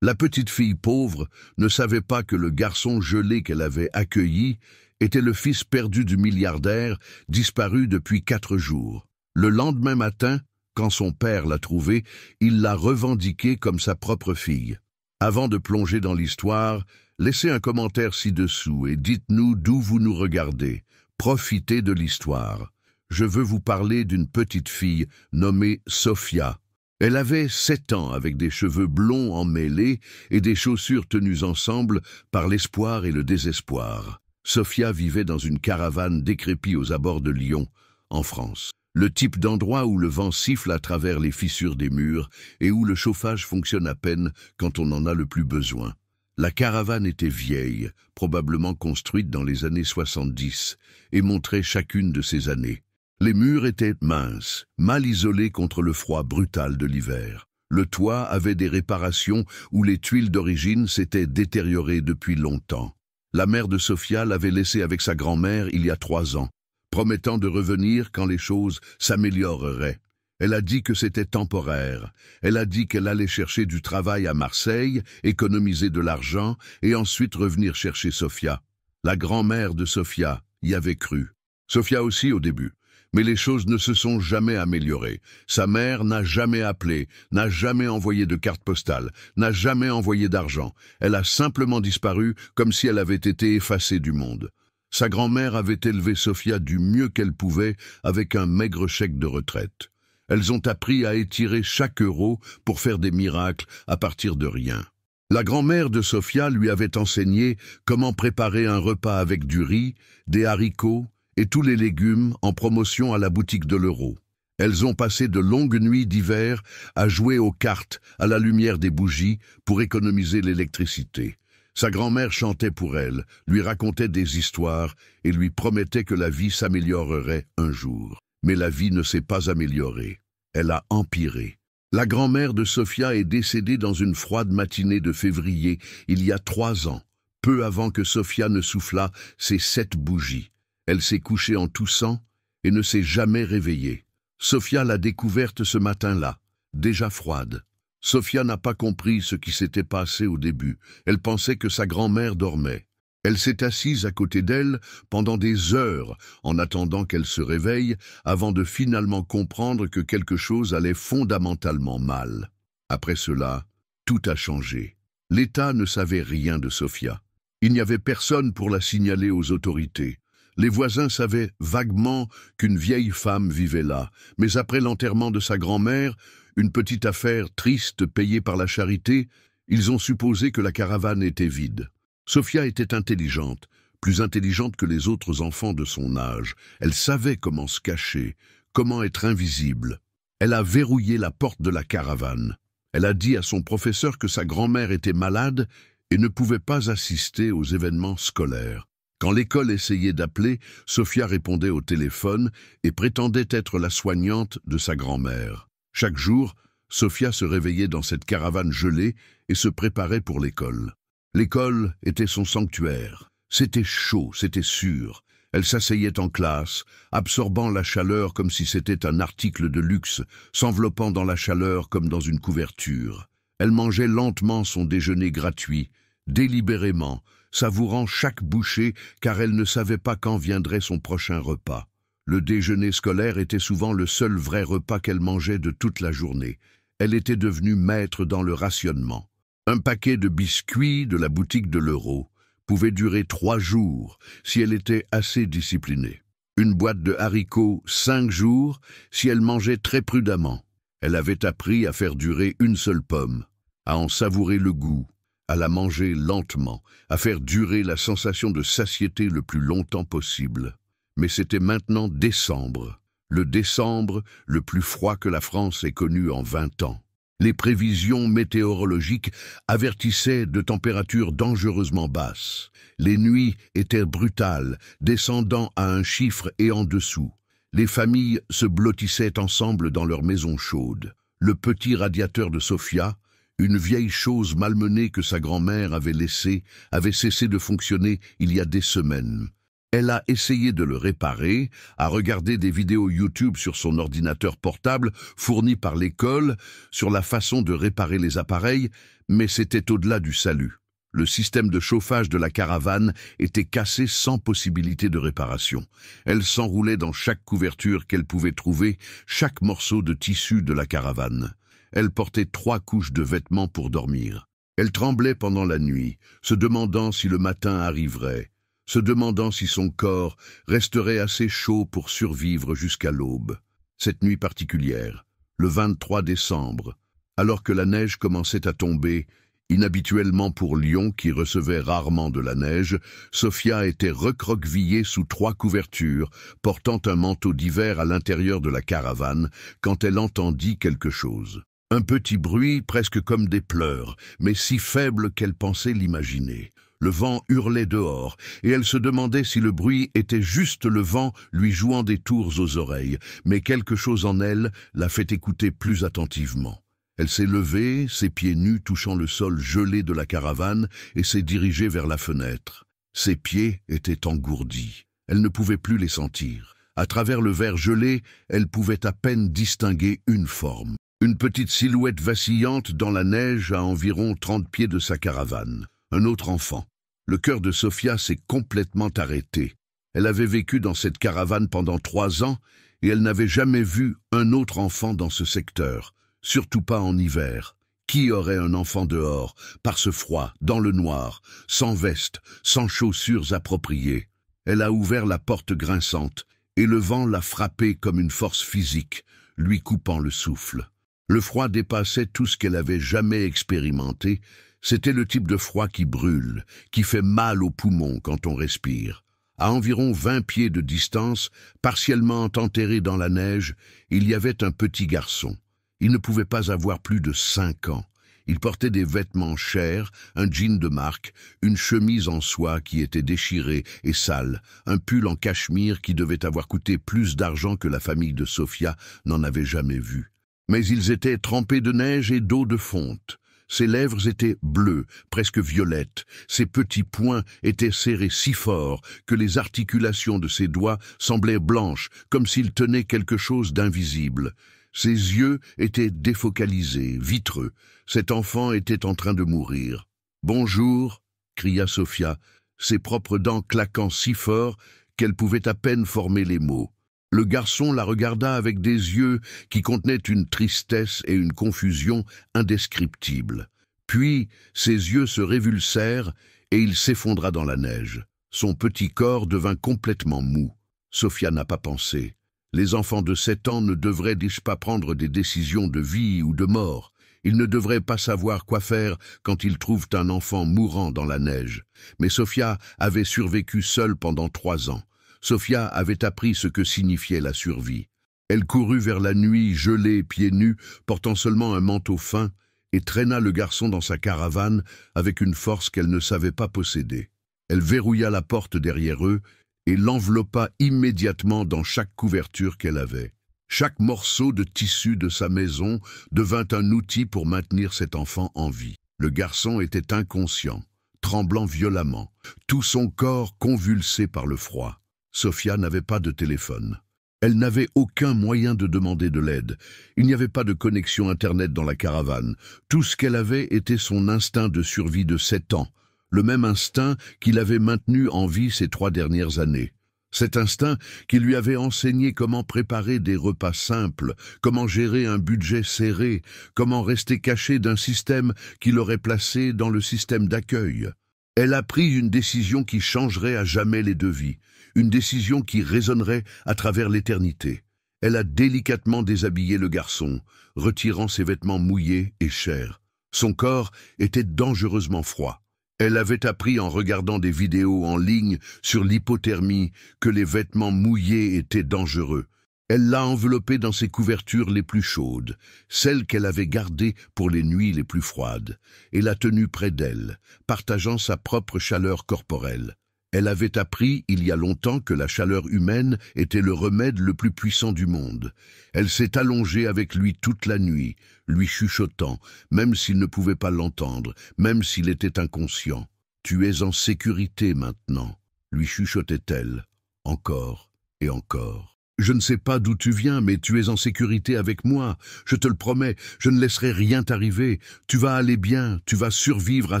La petite fille pauvre ne savait pas que le garçon gelé qu'elle avait accueilli était le fils perdu du milliardaire, disparu depuis 4 jours. Le lendemain matin, quand son père l'a trouvé, il l'a revendiqué comme sa propre fille. Avant de plonger dans l'histoire, laissez un commentaire ci-dessous et dites-nous d'où vous nous regardez. Profitez de l'histoire. Je veux vous parler d'une petite fille nommée Sophia. Elle avait 7 ans avec des cheveux blonds emmêlés et des chaussures tenues ensemble par l'espoir et le désespoir. Sophia vivait dans une caravane décrépite aux abords de Lyon, en France. Le type d'endroit où le vent siffle à travers les fissures des murs et où le chauffage fonctionne à peine quand on en a le plus besoin. La caravane était vieille, probablement construite dans les années 70, et montrait chacune de ces années. Les murs étaient minces, mal isolés contre le froid brutal de l'hiver. Le toit avait des réparations où les tuiles d'origine s'étaient détériorées depuis longtemps. La mère de Sophia l'avait laissée avec sa grand-mère il y a 3 ans, promettant de revenir quand les choses s'amélioreraient. Elle a dit que c'était temporaire. Elle a dit qu'elle allait chercher du travail à Marseille, économiser de l'argent et ensuite revenir chercher Sophia. La grand-mère de Sophia y avait cru. Sophia aussi au début. Mais les choses ne se sont jamais améliorées. Sa mère n'a jamais appelé, n'a jamais envoyé de carte postale, n'a jamais envoyé d'argent. Elle a simplement disparu comme si elle avait été effacée du monde. Sa grand-mère avait élevé Sophia du mieux qu'elle pouvait avec un maigre chèque de retraite. Elles ont appris à étirer chaque euro pour faire des miracles à partir de rien. La grand-mère de Sophia lui avait enseigné comment préparer un repas avec du riz, des haricots et tous les légumes en promotion à la boutique de l'Euro. Elles ont passé de longues nuits d'hiver à jouer aux cartes à la lumière des bougies pour économiser l'électricité. Sa grand-mère chantait pour elle, lui racontait des histoires et lui promettait que la vie s'améliorerait un jour. Mais la vie ne s'est pas améliorée. Elle a empiré. La grand-mère de Sophia est décédée dans une froide matinée de février, il y a 3 ans, peu avant que Sophia ne soufflât ses 7 bougies. Elle s'est couchée en toussant et ne s'est jamais réveillée. Sophia l'a découverte ce matin-là, déjà froide. Sophia n'a pas compris ce qui s'était passé au début. Elle pensait que sa grand-mère dormait. Elle s'est assise à côté d'elle pendant des heures en attendant qu'elle se réveille avant de finalement comprendre que quelque chose allait fondamentalement mal. Après cela, tout a changé. L'État ne savait rien de Sophia. Il n'y avait personne pour la signaler aux autorités. Les voisins savaient vaguement qu'une vieille femme vivait là, mais après l'enterrement de sa grand-mère, une petite affaire triste payée par la charité, ils ont supposé que la caravane était vide. Sophia était intelligente, plus intelligente que les autres enfants de son âge. Elle savait comment se cacher, comment être invisible. Elle a verrouillé la porte de la caravane. Elle a dit à son professeur que sa grand-mère était malade et ne pouvait pas assister aux événements scolaires. Quand l'école essayait d'appeler, Sophia répondait au téléphone et prétendait être la soignante de sa grand-mère. Chaque jour, Sophia se réveillait dans cette caravane gelée et se préparait pour l'école. L'école était son sanctuaire. C'était chaud, c'était sûr. Elle s'asseyait en classe, absorbant la chaleur comme si c'était un article de luxe, s'enveloppant dans la chaleur comme dans une couverture. Elle mangeait lentement son déjeuner gratuit, délibérément, savourant chaque bouchée car elle ne savait pas quand viendrait son prochain repas. Le déjeuner scolaire était souvent le seul vrai repas qu'elle mangeait de toute la journée. Elle était devenue maître dans le rationnement. Un paquet de biscuits de la boutique de l'Euro pouvait durer 3 jours si elle était assez disciplinée. Une boîte de haricots 5 jours si elle mangeait très prudemment. Elle avait appris à faire durer une seule pomme, à en savourer le goût, à la manger lentement, à faire durer la sensation de satiété le plus longtemps possible. Mais c'était maintenant décembre, le décembre le plus froid que la France ait connu en 20 ans. Les prévisions météorologiques avertissaient de températures dangereusement basses. Les nuits étaient brutales, descendant à un chiffre et en dessous. Les familles se blottissaient ensemble dans leur maison chaude. Le petit radiateur de Sophia, une vieille chose malmenée que sa grand-mère avait laissée, avait cessé de fonctionner il y a des semaines. Elle a essayé de le réparer, a regardé des vidéos YouTube sur son ordinateur portable fourni par l'école sur la façon de réparer les appareils, Mais c'était au-delà du salut. Le système de chauffage de la caravane était cassé sans possibilité de réparation. Elle s'enroulait dans chaque couverture qu'elle pouvait trouver, chaque morceau de tissu de la caravane. Elle portait 3 couches de vêtements pour dormir. Elle tremblait pendant la nuit, se demandant si le matin arriverait, se demandant si son corps resterait assez chaud pour survivre jusqu'à l'aube. Cette nuit particulière, le 23 décembre, alors que la neige commençait à tomber, inhabituellement pour Lyon qui recevait rarement de la neige, Sophia était recroquevillée sous 3 couvertures, portant un manteau d'hiver à l'intérieur de la caravane, quand elle entendit quelque chose. Un petit bruit, presque comme des pleurs, mais si faible qu'elle pensait l'imaginer. Le vent hurlait dehors, et elle se demandait si le bruit était juste le vent lui jouant des tours aux oreilles, mais quelque chose en elle l'a fait écouter plus attentivement. Elle s'est levée, ses pieds nus touchant le sol gelé de la caravane, et s'est dirigée vers la fenêtre. Ses pieds étaient engourdis. Elle ne pouvait plus les sentir. À travers le verre gelé, elle pouvait à peine distinguer une forme. Une petite silhouette vacillante dans la neige à environ 30 pieds de sa caravane. Un autre enfant. Le cœur de Sophia s'est complètement arrêté. Elle avait vécu dans cette caravane pendant 3 ans, et elle n'avait jamais vu un autre enfant dans ce secteur. Surtout pas en hiver. Qui aurait un enfant dehors, par ce froid, dans le noir, sans veste, sans chaussures appropriées? Elle a ouvert la porte grinçante, et le vent l'a frappée comme une force physique, lui coupant le souffle. Le froid dépassait tout ce qu'elle avait jamais expérimenté. C'était le type de froid qui brûle, qui fait mal aux poumons quand on respire. À environ 20 pieds de distance, partiellement enterré dans la neige, il y avait un petit garçon. Il ne pouvait pas avoir plus de 5 ans. Il portait des vêtements chers, un jean de marque, une chemise en soie qui était déchirée et sale, un pull en cachemire qui devait avoir coûté plus d'argent que la famille de Sophia n'en avait jamais vu. Mais ils étaient trempés de neige et d'eau de fonte. Ses lèvres étaient bleues, presque violettes. Ses petits poings étaient serrés si fort que les articulations de ses doigts semblaient blanches, comme s'il tenait quelque chose d'invisible. Ses yeux étaient défocalisés, vitreux. Cet enfant était en train de mourir. « Bonjour !» cria Sophia, ses propres dents claquant si fort qu'elle pouvait à peine former les mots. Le garçon la regarda avec des yeux qui contenaient une tristesse et une confusion indescriptibles. Puis ses yeux se révulsèrent et il s'effondra dans la neige. Son petit corps devint complètement mou. Sophia n'a pas pensé. Les enfants de 7 ans ne devraient-ils pas prendre des décisions de vie ou de mort? Ils ne devraient pas savoir quoi faire quand ils trouvent un enfant mourant dans la neige. Mais Sophia avait survécu seule pendant 3 ans. Sophia avait appris ce que signifiait la survie. Elle courut vers la nuit, gelée, pieds nus, portant seulement un manteau fin, et traîna le garçon dans sa caravane avec une force qu'elle ne savait pas posséder. Elle verrouilla la porte derrière eux et l'enveloppa immédiatement dans chaque couverture qu'elle avait. Chaque morceau de tissu de sa maison devint un outil pour maintenir cet enfant en vie. Le garçon était inconscient, tremblant violemment, tout son corps convulsé par le froid. Sophia n'avait pas de téléphone. Elle n'avait aucun moyen de demander de l'aide. Il n'y avait pas de connexion Internet dans la caravane. Tout ce qu'elle avait était son instinct de survie de 7 ans, le même instinct qui l'avait maintenue en vie ces 3 dernières années. Cet instinct qui lui avait enseigné comment préparer des repas simples, comment gérer un budget serré, comment rester caché d'un système qui l'aurait placé dans le système d'accueil. Elle a pris une décision qui changerait à jamais les 2 vies, une décision qui résonnerait à travers l'éternité. Elle a délicatement déshabillé le garçon, retirant ses vêtements mouillés et chers. Son corps était dangereusement froid. Elle avait appris en regardant des vidéos en ligne sur l'hypothermie que les vêtements mouillés étaient dangereux. Elle l'a enveloppé dans ses couvertures les plus chaudes, celles qu'elle avait gardées pour les nuits les plus froides, et l'a tenue près d'elle, partageant sa propre chaleur corporelle. Elle avait appris il y a longtemps que la chaleur humaine était le remède le plus puissant du monde. Elle s'est allongée avec lui toute la nuit, lui chuchotant, même s'il ne pouvait pas l'entendre, même s'il était inconscient. « Tu es en sécurité maintenant », lui chuchotait-elle, encore et encore. Je ne sais pas d'où tu viens, mais tu es en sécurité avec moi. Je te le promets, je ne laisserai rien t'arriver. Tu vas aller bien, tu vas survivre à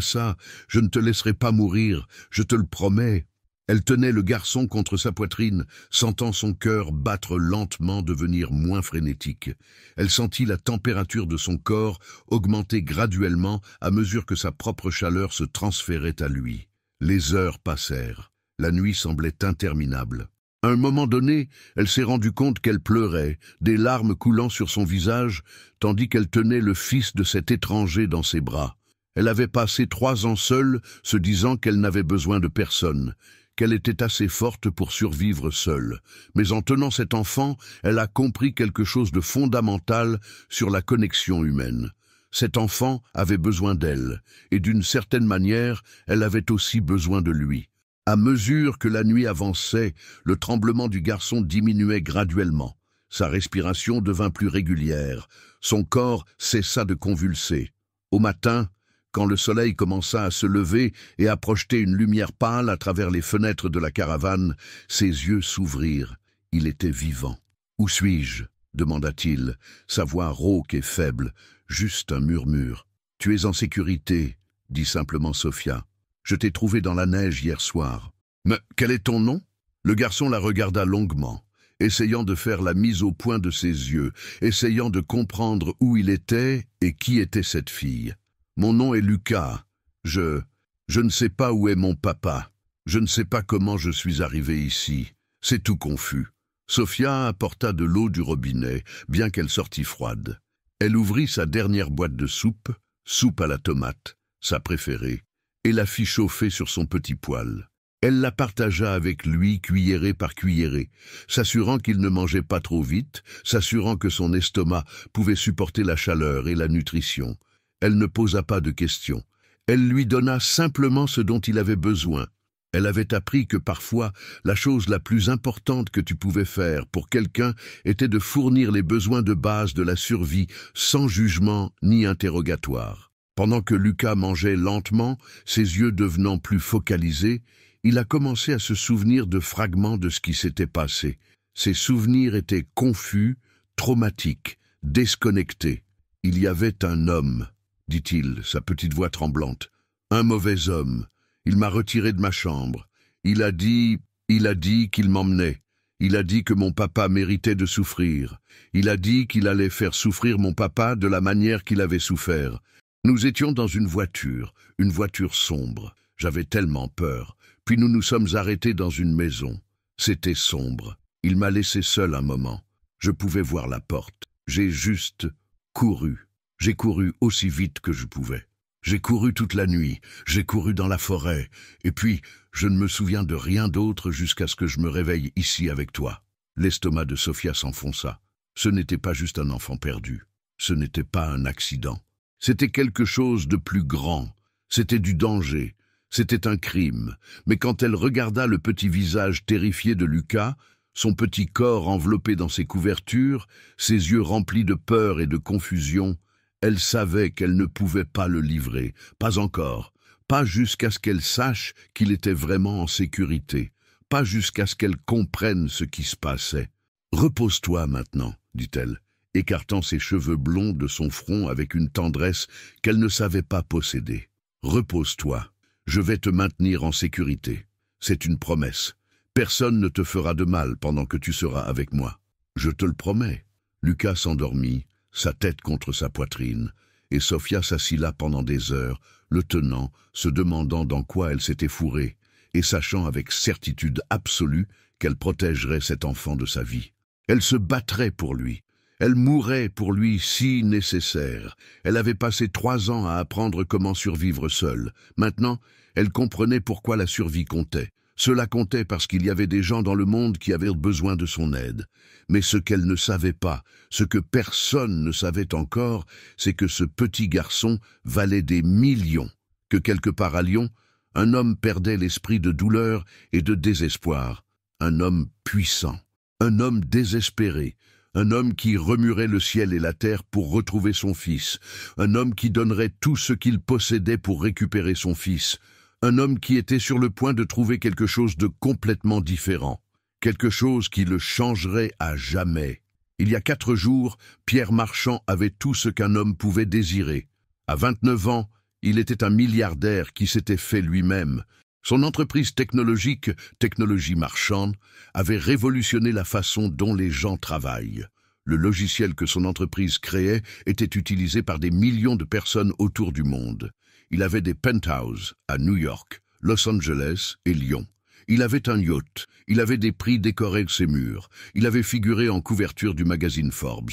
ça. Je ne te laisserai pas mourir, je te le promets. » Elle tenait le garçon contre sa poitrine, sentant son cœur battre lentement, devenir moins frénétique. Elle sentit la température de son corps augmenter graduellement à mesure que sa propre chaleur se transférait à lui. Les heures passèrent. La nuit semblait interminable. À un moment donné, elle s'est rendue compte qu'elle pleurait, des larmes coulant sur son visage, tandis qu'elle tenait le fils de cet étranger dans ses bras. Elle avait passé 3 ans seule, se disant qu'elle n'avait besoin de personne, qu'elle était assez forte pour survivre seule. Mais en tenant cet enfant, elle a compris quelque chose de fondamental sur la connexion humaine. Cet enfant avait besoin d'elle, et d'une certaine manière, elle avait aussi besoin de lui. À mesure que la nuit avançait, le tremblement du garçon diminuait graduellement. Sa respiration devint plus régulière. Son corps cessa de convulser. Au matin, quand le soleil commença à se lever et à projeter une lumière pâle à travers les fenêtres de la caravane, ses yeux s'ouvrirent. Il était vivant. « Où suis-je » demanda-t-il, sa voix rauque et faible, juste un murmure. « Tu es en sécurité » dit simplement Sophia. « Je t'ai trouvé dans la neige hier soir. »« Mais quel est ton nom » Le garçon la regarda longuement, essayant de faire la mise au point de ses yeux, essayant de comprendre où il était et qui était cette fille. « Mon nom est Lucas. Je ne sais pas où est mon papa. Je ne sais pas comment je suis arrivé ici. C'est tout confus. » Sophia apporta de l'eau du robinet, bien qu'elle sortît froide. Elle ouvrit sa dernière boîte de soupe à la tomate, sa préférée, et la fit chauffer sur son petit poêle. Elle la partagea avec lui cuillerée par cuillerée, s'assurant qu'il ne mangeait pas trop vite, s'assurant que son estomac pouvait supporter la chaleur et la nutrition. Elle ne posa pas de questions. Elle lui donna simplement ce dont il avait besoin. Elle avait appris que parfois, la chose la plus importante que tu pouvais faire pour quelqu'un était de fournir les besoins de base de la survie sans jugement ni interrogatoire. Pendant que Lucas mangeait lentement, ses yeux devenant plus focalisés, il a commencé à se souvenir de fragments de ce qui s'était passé. Ses souvenirs étaient confus, traumatiques, déconnectés. « Il y avait un homme, » dit-il, sa petite voix tremblante. « Un mauvais homme. Il m'a retiré de ma chambre. Il a dit qu'il m'emmenait. Il a dit que mon papa méritait de souffrir. Il a dit qu'il allait faire souffrir mon papa de la manière qu'il avait souffert. Nous étions dans une voiture sombre. J'avais tellement peur. Puis nous nous sommes arrêtés dans une maison. C'était sombre. Il m'a laissé seul un moment. Je pouvais voir la porte. J'ai juste couru. J'ai couru aussi vite que je pouvais. J'ai couru toute la nuit, j'ai couru dans la forêt, et puis je ne me souviens de rien d'autre jusqu'à ce que je me réveille ici avec toi. » L'estomac de Sophia s'enfonça. Ce n'était pas juste un enfant perdu. Ce n'était pas un accident. C'était quelque chose de plus grand. C'était du danger. C'était un crime. Mais quand elle regarda le petit visage terrifié de Lucas, son petit corps enveloppé dans ses couvertures, ses yeux remplis de peur et de confusion, elle savait qu'elle ne pouvait pas le livrer, pas encore, pas jusqu'à ce qu'elle sache qu'il était vraiment en sécurité, pas jusqu'à ce qu'elle comprenne ce qui se passait. « Repose-toi maintenant, » dit-elle, écartant ses cheveux blonds de son front avec une tendresse qu'elle ne savait pas posséder. « Repose-toi, je vais te maintenir en sécurité. C'est une promesse. Personne ne te fera de mal pendant que tu seras avec moi. Je te le promets. » Lucas s'endormit, sa tête contre sa poitrine, et Sophia s'assit là pendant des heures, le tenant, se demandant dans quoi elle s'était fourrée, et sachant avec certitude absolue qu'elle protégerait cet enfant de sa vie. Elle se battrait pour lui. Elle mourrait pour lui si nécessaire. Elle avait passé 3 ans à apprendre comment survivre seule. Maintenant, elle comprenait pourquoi la survie comptait. Cela comptait parce qu'il y avait des gens dans le monde qui avaient besoin de son aide. Mais ce qu'elle ne savait pas, ce que personne ne savait encore, c'est que ce petit garçon valait des millions, que quelque part à Lyon, un homme perdait l'esprit de douleur et de désespoir. Un homme puissant, un homme désespéré, un homme qui remuerait le ciel et la terre pour retrouver son fils, un homme qui donnerait tout ce qu'il possédait pour récupérer son fils, un homme qui était sur le point de trouver quelque chose de complètement différent. quelque chose qui le changerait à jamais. Il y a 4 jours, Pierre Marchand avait tout ce qu'un homme pouvait désirer. À 29 ans, il était un milliardaire qui s'était fait lui-même. Son entreprise technologique, Technologie Marchande, avait révolutionné la façon dont les gens travaillent. Le logiciel que son entreprise créait était utilisé par des millions de personnes autour du monde. Il avait des penthouses à New York, Los Angeles et Lyon. Il avait un yacht, il avait des prix décorés de ses murs, il avait figuré en couverture du magazine Forbes.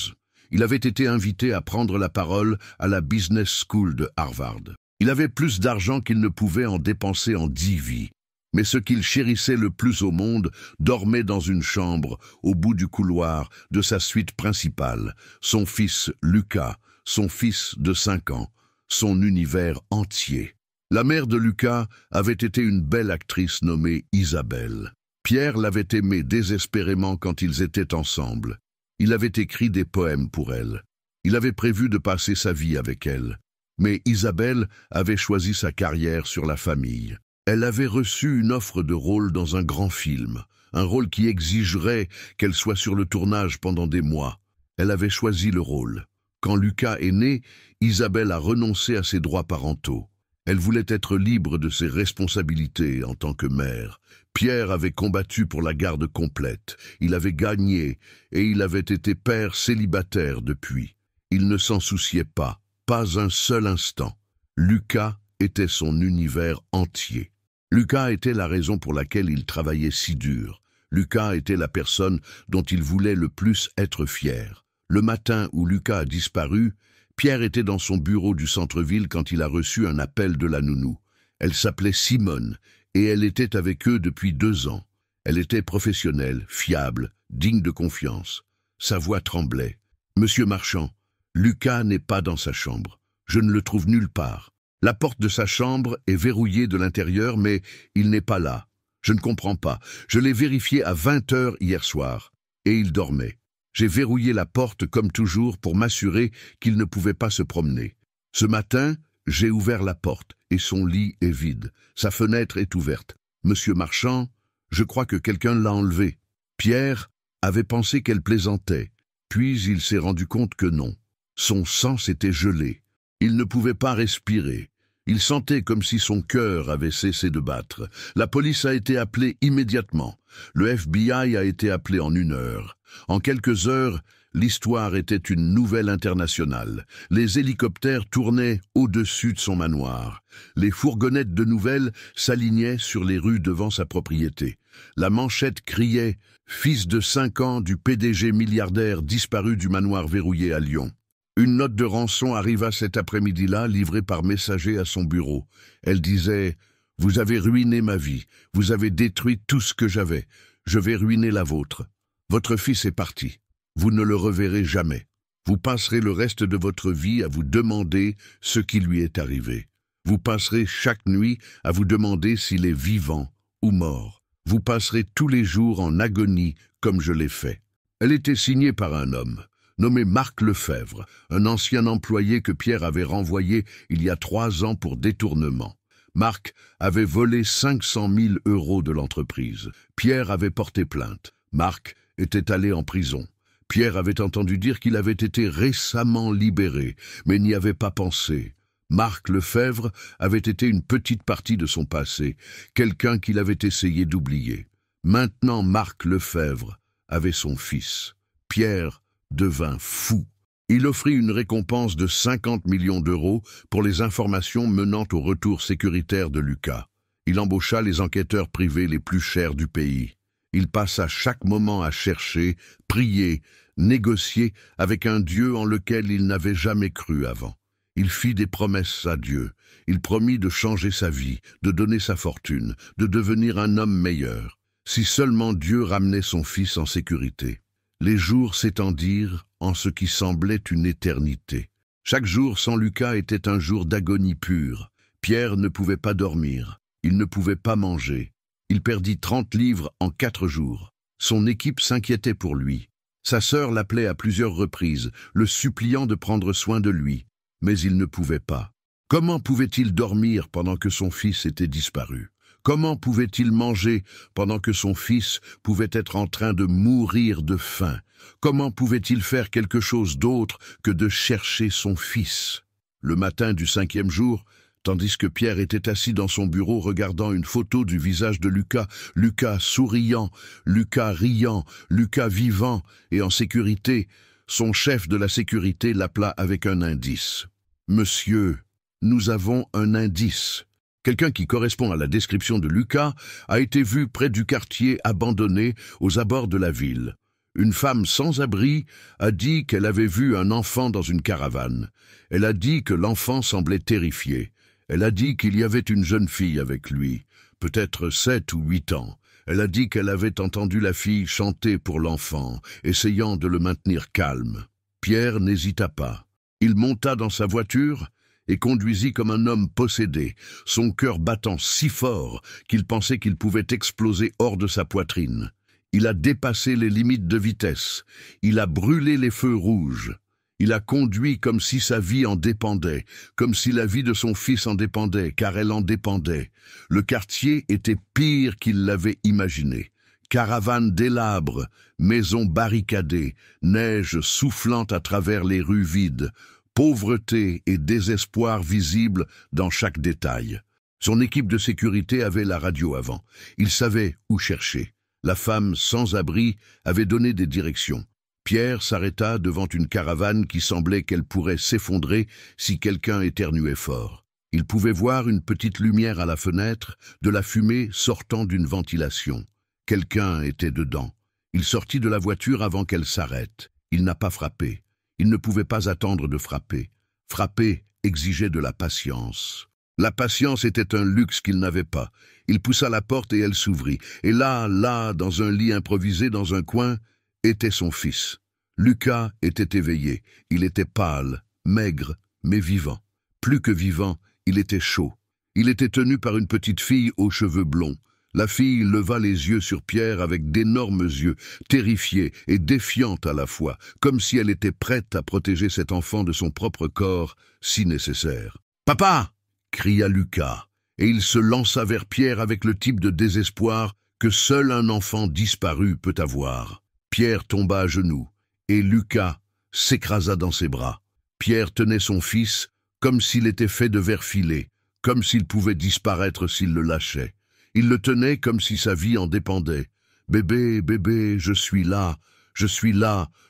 Il avait été invité à prendre la parole à la Business School de Harvard. Il avait plus d'argent qu'il ne pouvait en dépenser en 10 vies. Mais ce qu'il chérissait le plus au monde dormait dans une chambre, au bout du couloir de sa suite principale, son fils Lucas, son fils de 5 ans, son univers entier. La mère de Lucas avait été une belle actrice nommée Isabelle. Pierre l'avait aimée désespérément quand ils étaient ensemble. Il avait écrit des poèmes pour elle. Il avait prévu de passer sa vie avec elle. Mais Isabelle avait choisi sa carrière sur la famille. Elle avait reçu une offre de rôle dans un grand film, un rôle qui exigerait qu'elle soit sur le tournage pendant des mois. Elle avait choisi le rôle. Quand Lucas est né, Isabelle a renoncé à ses droits parentaux. Elle voulait être libre de ses responsabilités en tant que mère. Pierre avait combattu pour la garde complète. Il avait gagné et il avait été père célibataire depuis. Il ne s'en souciait pas un seul instant. Lucas était son univers entier. Lucas était la raison pour laquelle il travaillait si dur. Lucas était la personne dont il voulait le plus être fier. Le matin où Lucas a disparu, Pierre était dans son bureau du centre-ville quand il a reçu un appel de la nounou. Elle s'appelait Simone et elle était avec eux depuis 2 ans. Elle était professionnelle, fiable, digne de confiance. Sa voix tremblait. « Monsieur Marchand, Lucas n'est pas dans sa chambre. Je ne le trouve nulle part. La porte de sa chambre est verrouillée de l'intérieur, mais il n'est pas là. Je ne comprends pas. Je l'ai vérifié à 20 heures hier soir, et il dormait. J'ai verrouillé la porte comme toujours pour m'assurer qu'il ne pouvait pas se promener. Ce matin, j'ai ouvert la porte, et son lit est vide. Sa fenêtre est ouverte. Monsieur Marchand, je crois que quelqu'un l'a enlevé. » Pierre avait pensé qu'elle plaisantait, puis il s'est rendu compte que non. Son sang s'était gelé. Il ne pouvait pas respirer. Il sentait comme si son cœur avait cessé de battre. La police a été appelée immédiatement. Le FBI a été appelé en 1 heure. En quelques heures, l'histoire était une nouvelle internationale. Les hélicoptères tournaient au-dessus de son manoir. Les fourgonnettes de nouvelles s'alignaient sur les rues devant sa propriété. La manchette criait « Fils de 5 ans du PDG milliardaire disparu du manoir verrouillé à Lyon ». Une note de rançon arriva cet après-midi-là, livrée par messager à son bureau. Elle disait « Vous avez ruiné ma vie, vous avez détruit tout ce que j'avais, je vais ruiner la vôtre. Votre fils est parti, vous ne le reverrez jamais. Vous passerez le reste de votre vie à vous demander ce qui lui est arrivé. Vous passerez chaque nuit à vous demander s'il est vivant ou mort. Vous passerez tous les jours en agonie comme je l'ai fait. » Elle était signée par un homme nommé Marc Lefebvre, un ancien employé que Pierre avait renvoyé il y a 3 ans pour détournement. Marc avait volé 500 000 € de l'entreprise. Pierre avait porté plainte. Marc était allé en prison. Pierre avait entendu dire qu'il avait été récemment libéré, mais n'y avait pas pensé. Marc Lefebvre avait été une petite partie de son passé, quelqu'un qu'il avait essayé d'oublier. Maintenant, Marc Lefebvre avait son fils. Pierre devint fou. Il offrit une récompense de 50 millions d'euros pour les informations menant au retour sécuritaire de Lucas. Il embaucha les enquêteurs privés les plus chers du pays. Il passa chaque moment à chercher, prier, négocier avec un Dieu en lequel il n'avait jamais cru avant. Il fit des promesses à Dieu. Il promit de changer sa vie, de donner sa fortune, de devenir un homme meilleur. Si seulement Dieu ramenait son fils en sécurité. Les jours s'étendirent en ce qui semblait une éternité. Chaque jour sans Lucas était un jour d'agonie pure. Pierre ne pouvait pas dormir. Il ne pouvait pas manger. Il perdit 30 livres en 4 jours. Son équipe s'inquiétait pour lui. Sa sœur l'appelait à plusieurs reprises, le suppliant de prendre soin de lui. Mais il ne pouvait pas. Comment pouvait-il dormir pendant que son fils était disparu? Comment pouvait-il manger pendant que son fils pouvait être en train de mourir de faim? Comment pouvait-il faire quelque chose d'autre que de chercher son fils? Le matin du 5e jour, tandis que Pierre était assis dans son bureau regardant une photo du visage de Lucas, Lucas souriant, Lucas riant, Lucas vivant et en sécurité, son chef de la sécurité l'appela avec un indice. « Monsieur, nous avons un indice. » Quelqu'un qui correspond à la description de Lucas a été vu près du quartier abandonné aux abords de la ville. Une femme sans abri a dit qu'elle avait vu un enfant dans une caravane. Elle a dit que l'enfant semblait terrifié. Elle a dit qu'il y avait une jeune fille avec lui, peut-être 7 ou 8 ans. Elle a dit qu'elle avait entendu la fille chanter pour l'enfant, essayant de le maintenir calme. Pierre n'hésita pas. Il monta dans sa voiture et conduisit comme un homme possédé, son cœur battant si fort qu'il pensait qu'il pouvait exploser hors de sa poitrine. Il a dépassé les limites de vitesse. Il a brûlé les feux rouges. Il a conduit comme si sa vie en dépendait, comme si la vie de son fils en dépendait, car elle en dépendait. Le quartier était pire qu'il l'avait imaginé. Caravanes délabrées, maisons barricadées, neige soufflant à travers les rues vides, pauvreté et désespoir visibles dans chaque détail. Son équipe de sécurité avait la radio avant. Il savait où chercher. La femme sans abri avait donné des directions. Pierre s'arrêta devant une caravane qui semblait qu'elle pourrait s'effondrer si quelqu'un éternuait fort. Il pouvait voir une petite lumière à la fenêtre, de la fumée sortant d'une ventilation. Quelqu'un était dedans. Il sortit de la voiture avant qu'elle s'arrête. Il n'a pas frappé. Il ne pouvait pas attendre de frapper. Frapper exigeait de la patience. La patience était un luxe qu'il n'avait pas. Il poussa la porte et elle s'ouvrit. Et là, dans un lit improvisé dans un coin, était son fils. Lucas était éveillé. Il était pâle, maigre, mais vivant. Plus que vivant, il était chaud. Il était tenu par une petite fille aux cheveux blonds. La fille leva les yeux sur Pierre avec d'énormes yeux, terrifiée et défiante à la fois, comme si elle était prête à protéger cet enfant de son propre corps, si nécessaire. « Papa !» cria Lucas, et il se lança vers Pierre avec le type de désespoir que seul un enfant disparu peut avoir. Pierre tomba à genoux, et Lucas s'écrasa dans ses bras. Pierre tenait son fils comme s'il était fait de verre filé, comme s'il pouvait disparaître s'il le lâchait. Il le tenait comme si sa vie en dépendait. « Bébé, bébé, je suis là,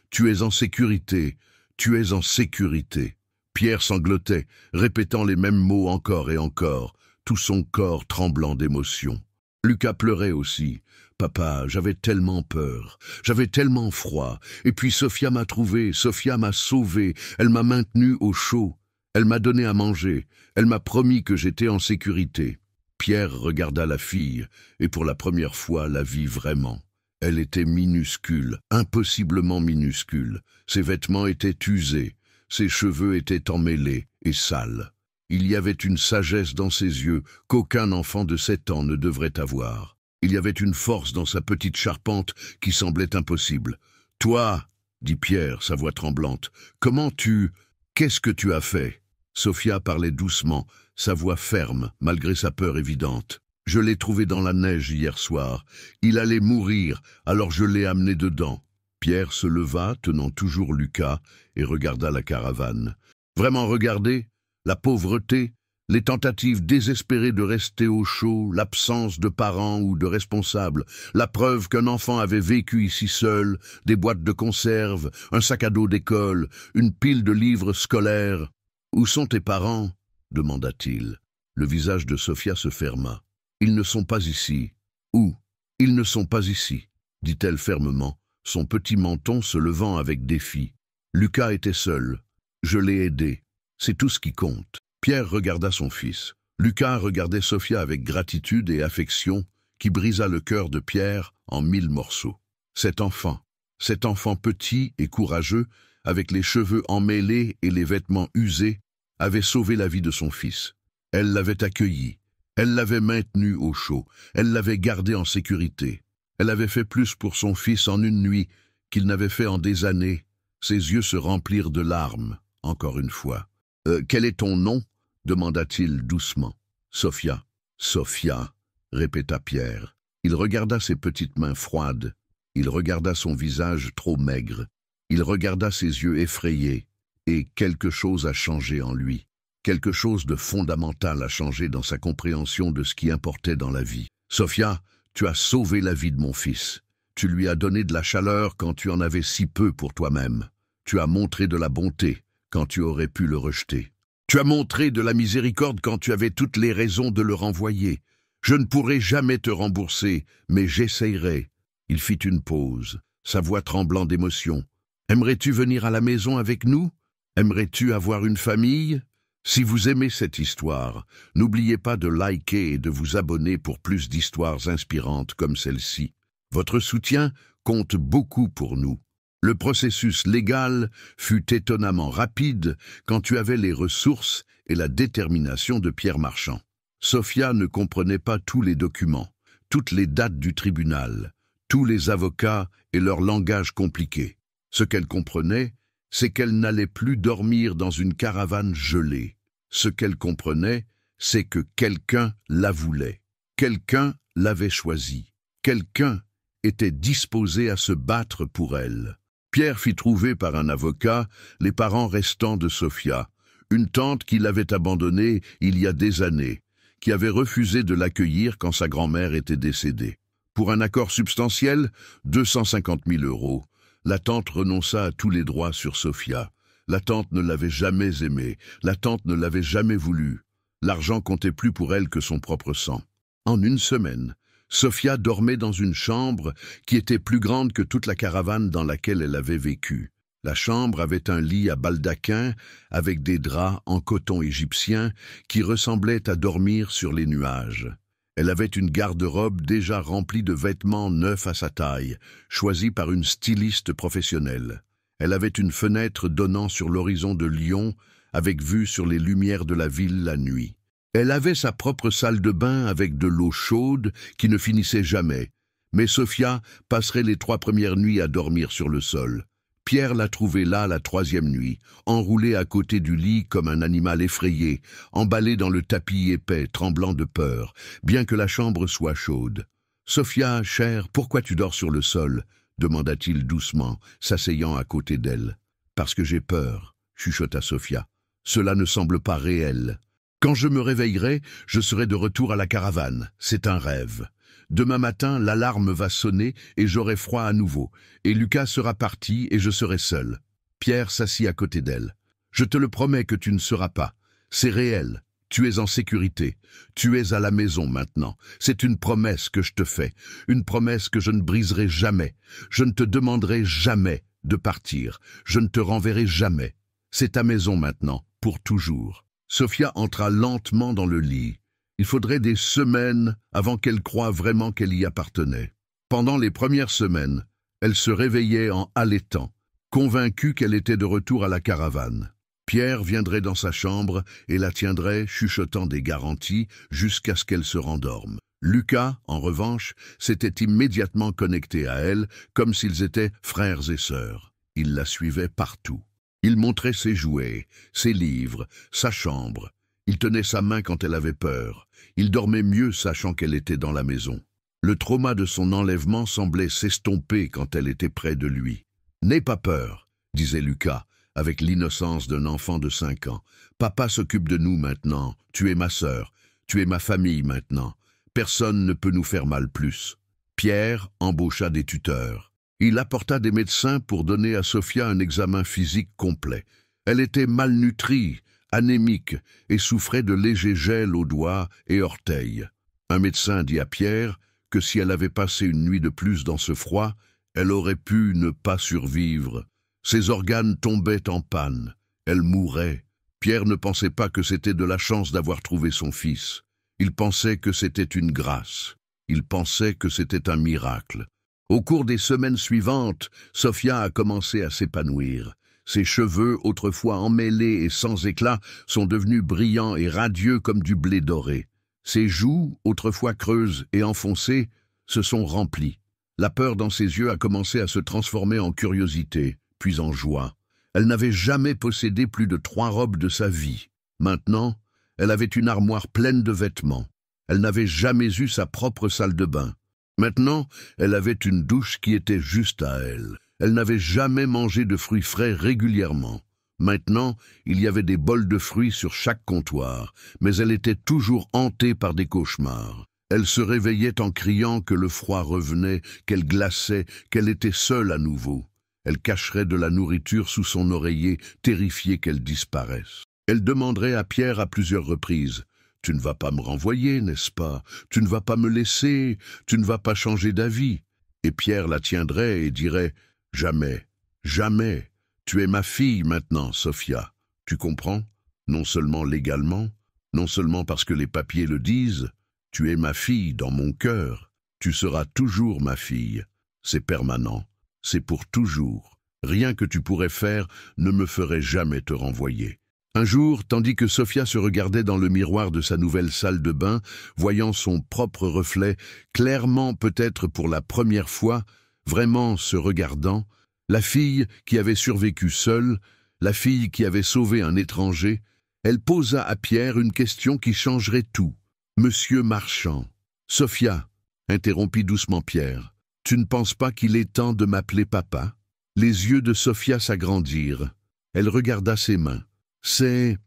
tu es en sécurité, tu es en sécurité. » Pierre sanglotait, répétant les mêmes mots encore et encore, tout son corps tremblant d'émotion. Lucas pleurait aussi. « Papa, j'avais tellement peur, j'avais tellement froid, et puis Sophia m'a trouvé, Sophia m'a sauvé, elle m'a maintenu au chaud, elle m'a donné à manger, elle m'a promis que j'étais en sécurité. » Pierre regarda la fille, et pour la première fois la vit vraiment. Elle était minuscule, impossiblement minuscule. Ses vêtements étaient usés, ses cheveux étaient emmêlés et sales. Il y avait une sagesse dans ses yeux qu'aucun enfant de 7 ans ne devrait avoir. Il y avait une force dans sa petite charpente qui semblait impossible. « Toi, » dit Pierre, sa voix tremblante, « qu'est-ce que tu as fait ?» Sophia parlait doucement, sa voix ferme, malgré sa peur évidente. « Je l'ai trouvé dans la neige hier soir. Il allait mourir, alors je l'ai amené dedans. » Pierre se leva, tenant toujours Lucas, et regarda la caravane. Vraiment regarder, la pauvreté, les tentatives désespérées de rester au chaud, l'absence de parents ou de responsables, la preuve qu'un enfant avait vécu ici seul, des boîtes de conserve, un sac à dos d'école, une pile de livres scolaires. « Où sont tes parents ?» demanda-t-il. Le visage de Sophia se ferma. « Ils ne sont pas ici. »« Où ?»« Ils ne sont pas ici, » dit-elle fermement, son petit menton se levant avec défi. Lucas était seul. Je l'ai aidé. C'est tout ce qui compte. Pierre regarda son fils. Lucas regardait Sophia avec gratitude et affection qui brisa le cœur de Pierre en 1000 morceaux. Cet enfant petit et courageux, avec les cheveux emmêlés et les vêtements usés, avait sauvé la vie de son fils. Elle l'avait accueilli, elle l'avait maintenu au chaud, elle l'avait gardé en sécurité. Elle avait fait plus pour son fils en une nuit qu'il n'avait fait en des années. Ses yeux se remplirent de larmes, encore une fois. « Quel est ton nom ?» demanda-t-il doucement. « Sophia. »« Sophia, » répéta Pierre. Il regarda ses petites mains froides. Il regarda son visage trop maigre. Il regarda ses yeux effrayés. Et quelque chose a changé en lui. Quelque chose de fondamental a changé dans sa compréhension de ce qui importait dans la vie. « Sophia, tu as sauvé la vie de mon fils. Tu lui as donné de la chaleur quand tu en avais si peu pour toi-même. Tu as montré de la bonté quand tu aurais pu le rejeter. Tu as montré de la miséricorde quand tu avais toutes les raisons de le renvoyer. Je ne pourrai jamais te rembourser, mais j'essayerai. » Il fit une pause, sa voix tremblant d'émotion. « Aimerais-tu venir à la maison avec nous? Aimerais-tu avoir une famille? Si vous aimez cette histoire, n'oubliez pas de liker et de vous abonner pour plus d'histoires inspirantes comme celle-ci. Votre soutien compte beaucoup pour nous. Le processus légal fut étonnamment rapide quand tu avais les ressources et la détermination de Pierre Marchand. Sophia ne comprenait pas tous les documents, toutes les dates du tribunal, tous les avocats et leur langage compliqué. Ce qu'elle comprenait, c'est qu'elle n'allait plus dormir dans une caravane gelée. Ce qu'elle comprenait, c'est que quelqu'un la voulait. Quelqu'un l'avait choisie. Quelqu'un était disposé à se battre pour elle. Pierre fit trouver par un avocat les parents restants de Sophia, une tante qui l'avait abandonnée il y a des années, qui avait refusé de l'accueillir quand sa grand-mère était décédée. Pour un accord substantiel, 250 000 €, la tante renonça à tous les droits sur Sophia. La tante ne l'avait jamais aimée, la tante ne l'avait jamais voulu. L'argent comptait plus pour elle que son propre sang. En une semaine, Sophia dormait dans une chambre qui était plus grande que toute la caravane dans laquelle elle avait vécu. La chambre avait un lit à baldaquin avec des draps en coton égyptien qui ressemblaient à dormir sur les nuages. Elle avait une garde-robe déjà remplie de vêtements neufs à sa taille, choisis par une styliste professionnelle. Elle avait une fenêtre donnant sur l'horizon de Lyon, avec vue sur les lumières de la ville la nuit. Elle avait sa propre salle de bain avec de l'eau chaude qui ne finissait jamais. Mais Sophia passerait les 3 premières nuits à dormir sur le sol. Pierre l'a trouvée là la 3e nuit, enroulée à côté du lit comme un animal effrayé, emballée dans le tapis épais, tremblant de peur, bien que la chambre soit chaude. « Sophia, chère, pourquoi tu dors sur le sol ?» demanda-t-il doucement, s'asseyant à côté d'elle. « Parce que j'ai peur, » chuchota Sophia. « Cela ne semble pas réel. Quand je me réveillerai, je serai de retour à la caravane. C'est un rêve. Demain matin, l'alarme va sonner et j'aurai froid à nouveau. Et Lucas sera parti et je serai seul. » Pierre s'assit à côté d'elle. « Je te le promets que tu ne seras pas. C'est réel. Tu es en sécurité. Tu es à la maison maintenant. C'est une promesse que je te fais. Une promesse que je ne briserai jamais. Je ne te demanderai jamais de partir. Je ne te renverrai jamais. C'est ta maison maintenant, pour toujours. » Sophia entra lentement dans le lit. Il faudrait des semaines avant qu'elle croie vraiment qu'elle y appartenait. Pendant les premières semaines, elle se réveillait en halètant, convaincue qu'elle était de retour à la caravane. Pierre viendrait dans sa chambre et la tiendrait, chuchotant des garanties, jusqu'à ce qu'elle se rendorme. Lucas, en revanche, s'était immédiatement connecté à elle, comme s'ils étaient frères et sœurs. Il la suivait partout. Il montrait ses jouets, ses livres, sa chambre. Il tenait sa main quand elle avait peur. Il dormait mieux sachant qu'elle était dans la maison. Le trauma de son enlèvement semblait s'estomper quand elle était près de lui. « N'aie pas peur, » disait Lucas, avec l'innocence d'un enfant de 5 ans. « Papa s'occupe de nous maintenant. Tu es ma sœur. Tu es ma famille maintenant. Personne ne peut nous faire mal plus. » Pierre embaucha des tuteurs. Il apporta des médecins pour donner à Sophia un examen physique complet. Elle était malnutrie, anémique et souffrait de légers gels aux doigts et orteils. Un médecin dit à Pierre que si elle avait passé une nuit de plus dans ce froid, elle aurait pu ne pas survivre. Ses organes tombaient en panne. Elle mourrait. Pierre ne pensait pas que c'était de la chance d'avoir trouvé son fils. Il pensait que c'était une grâce. Il pensait que c'était un miracle. Au cours des semaines suivantes, Sophia a commencé à s'épanouir. Ses cheveux, autrefois emmêlés et sans éclat, sont devenus brillants et radieux comme du blé doré. Ses joues, autrefois creuses et enfoncées, se sont remplies. La peur dans ses yeux a commencé à se transformer en curiosité, puis en joie. Elle n'avait jamais possédé plus de 3 robes de sa vie. Maintenant, elle avait une armoire pleine de vêtements. Elle n'avait jamais eu sa propre salle de bain. Maintenant, elle avait une douche qui était juste à elle. Elle n'avait jamais mangé de fruits frais régulièrement. Maintenant, il y avait des bols de fruits sur chaque comptoir, mais elle était toujours hantée par des cauchemars. Elle se réveillait en criant que le froid revenait, qu'elle glaçait, qu'elle était seule à nouveau. Elle cacherait de la nourriture sous son oreiller, terrifiée qu'elle disparaisse. Elle demanderait à Pierre à plusieurs reprises « Tu ne vas pas me renvoyer, n'est-ce pas? Tu ne vas pas me laisser, tu ne vas pas changer d'avis ?» Et Pierre la tiendrait et dirait « Jamais, jamais. Tu es ma fille maintenant, Sophia. Tu comprends? Non seulement légalement, non seulement parce que les papiers le disent, tu es ma fille dans mon cœur. Tu seras toujours ma fille. C'est permanent. C'est pour toujours. Rien que tu pourrais faire ne me ferait jamais te renvoyer. » Un jour, tandis que Sophia se regardait dans le miroir de sa nouvelle salle de bain, voyant son propre reflet, clairement peut-être pour la première fois, vraiment se regardant, la fille qui avait survécu seule, la fille qui avait sauvé un étranger, elle posa à Pierre une question qui changerait tout. « Monsieur Marchand. »« Sophia, » interrompit doucement Pierre, « tu ne penses pas qu'il est temps de m'appeler papa ?» Les yeux de Sophia s'agrandirent. Elle regarda ses mains. « C'est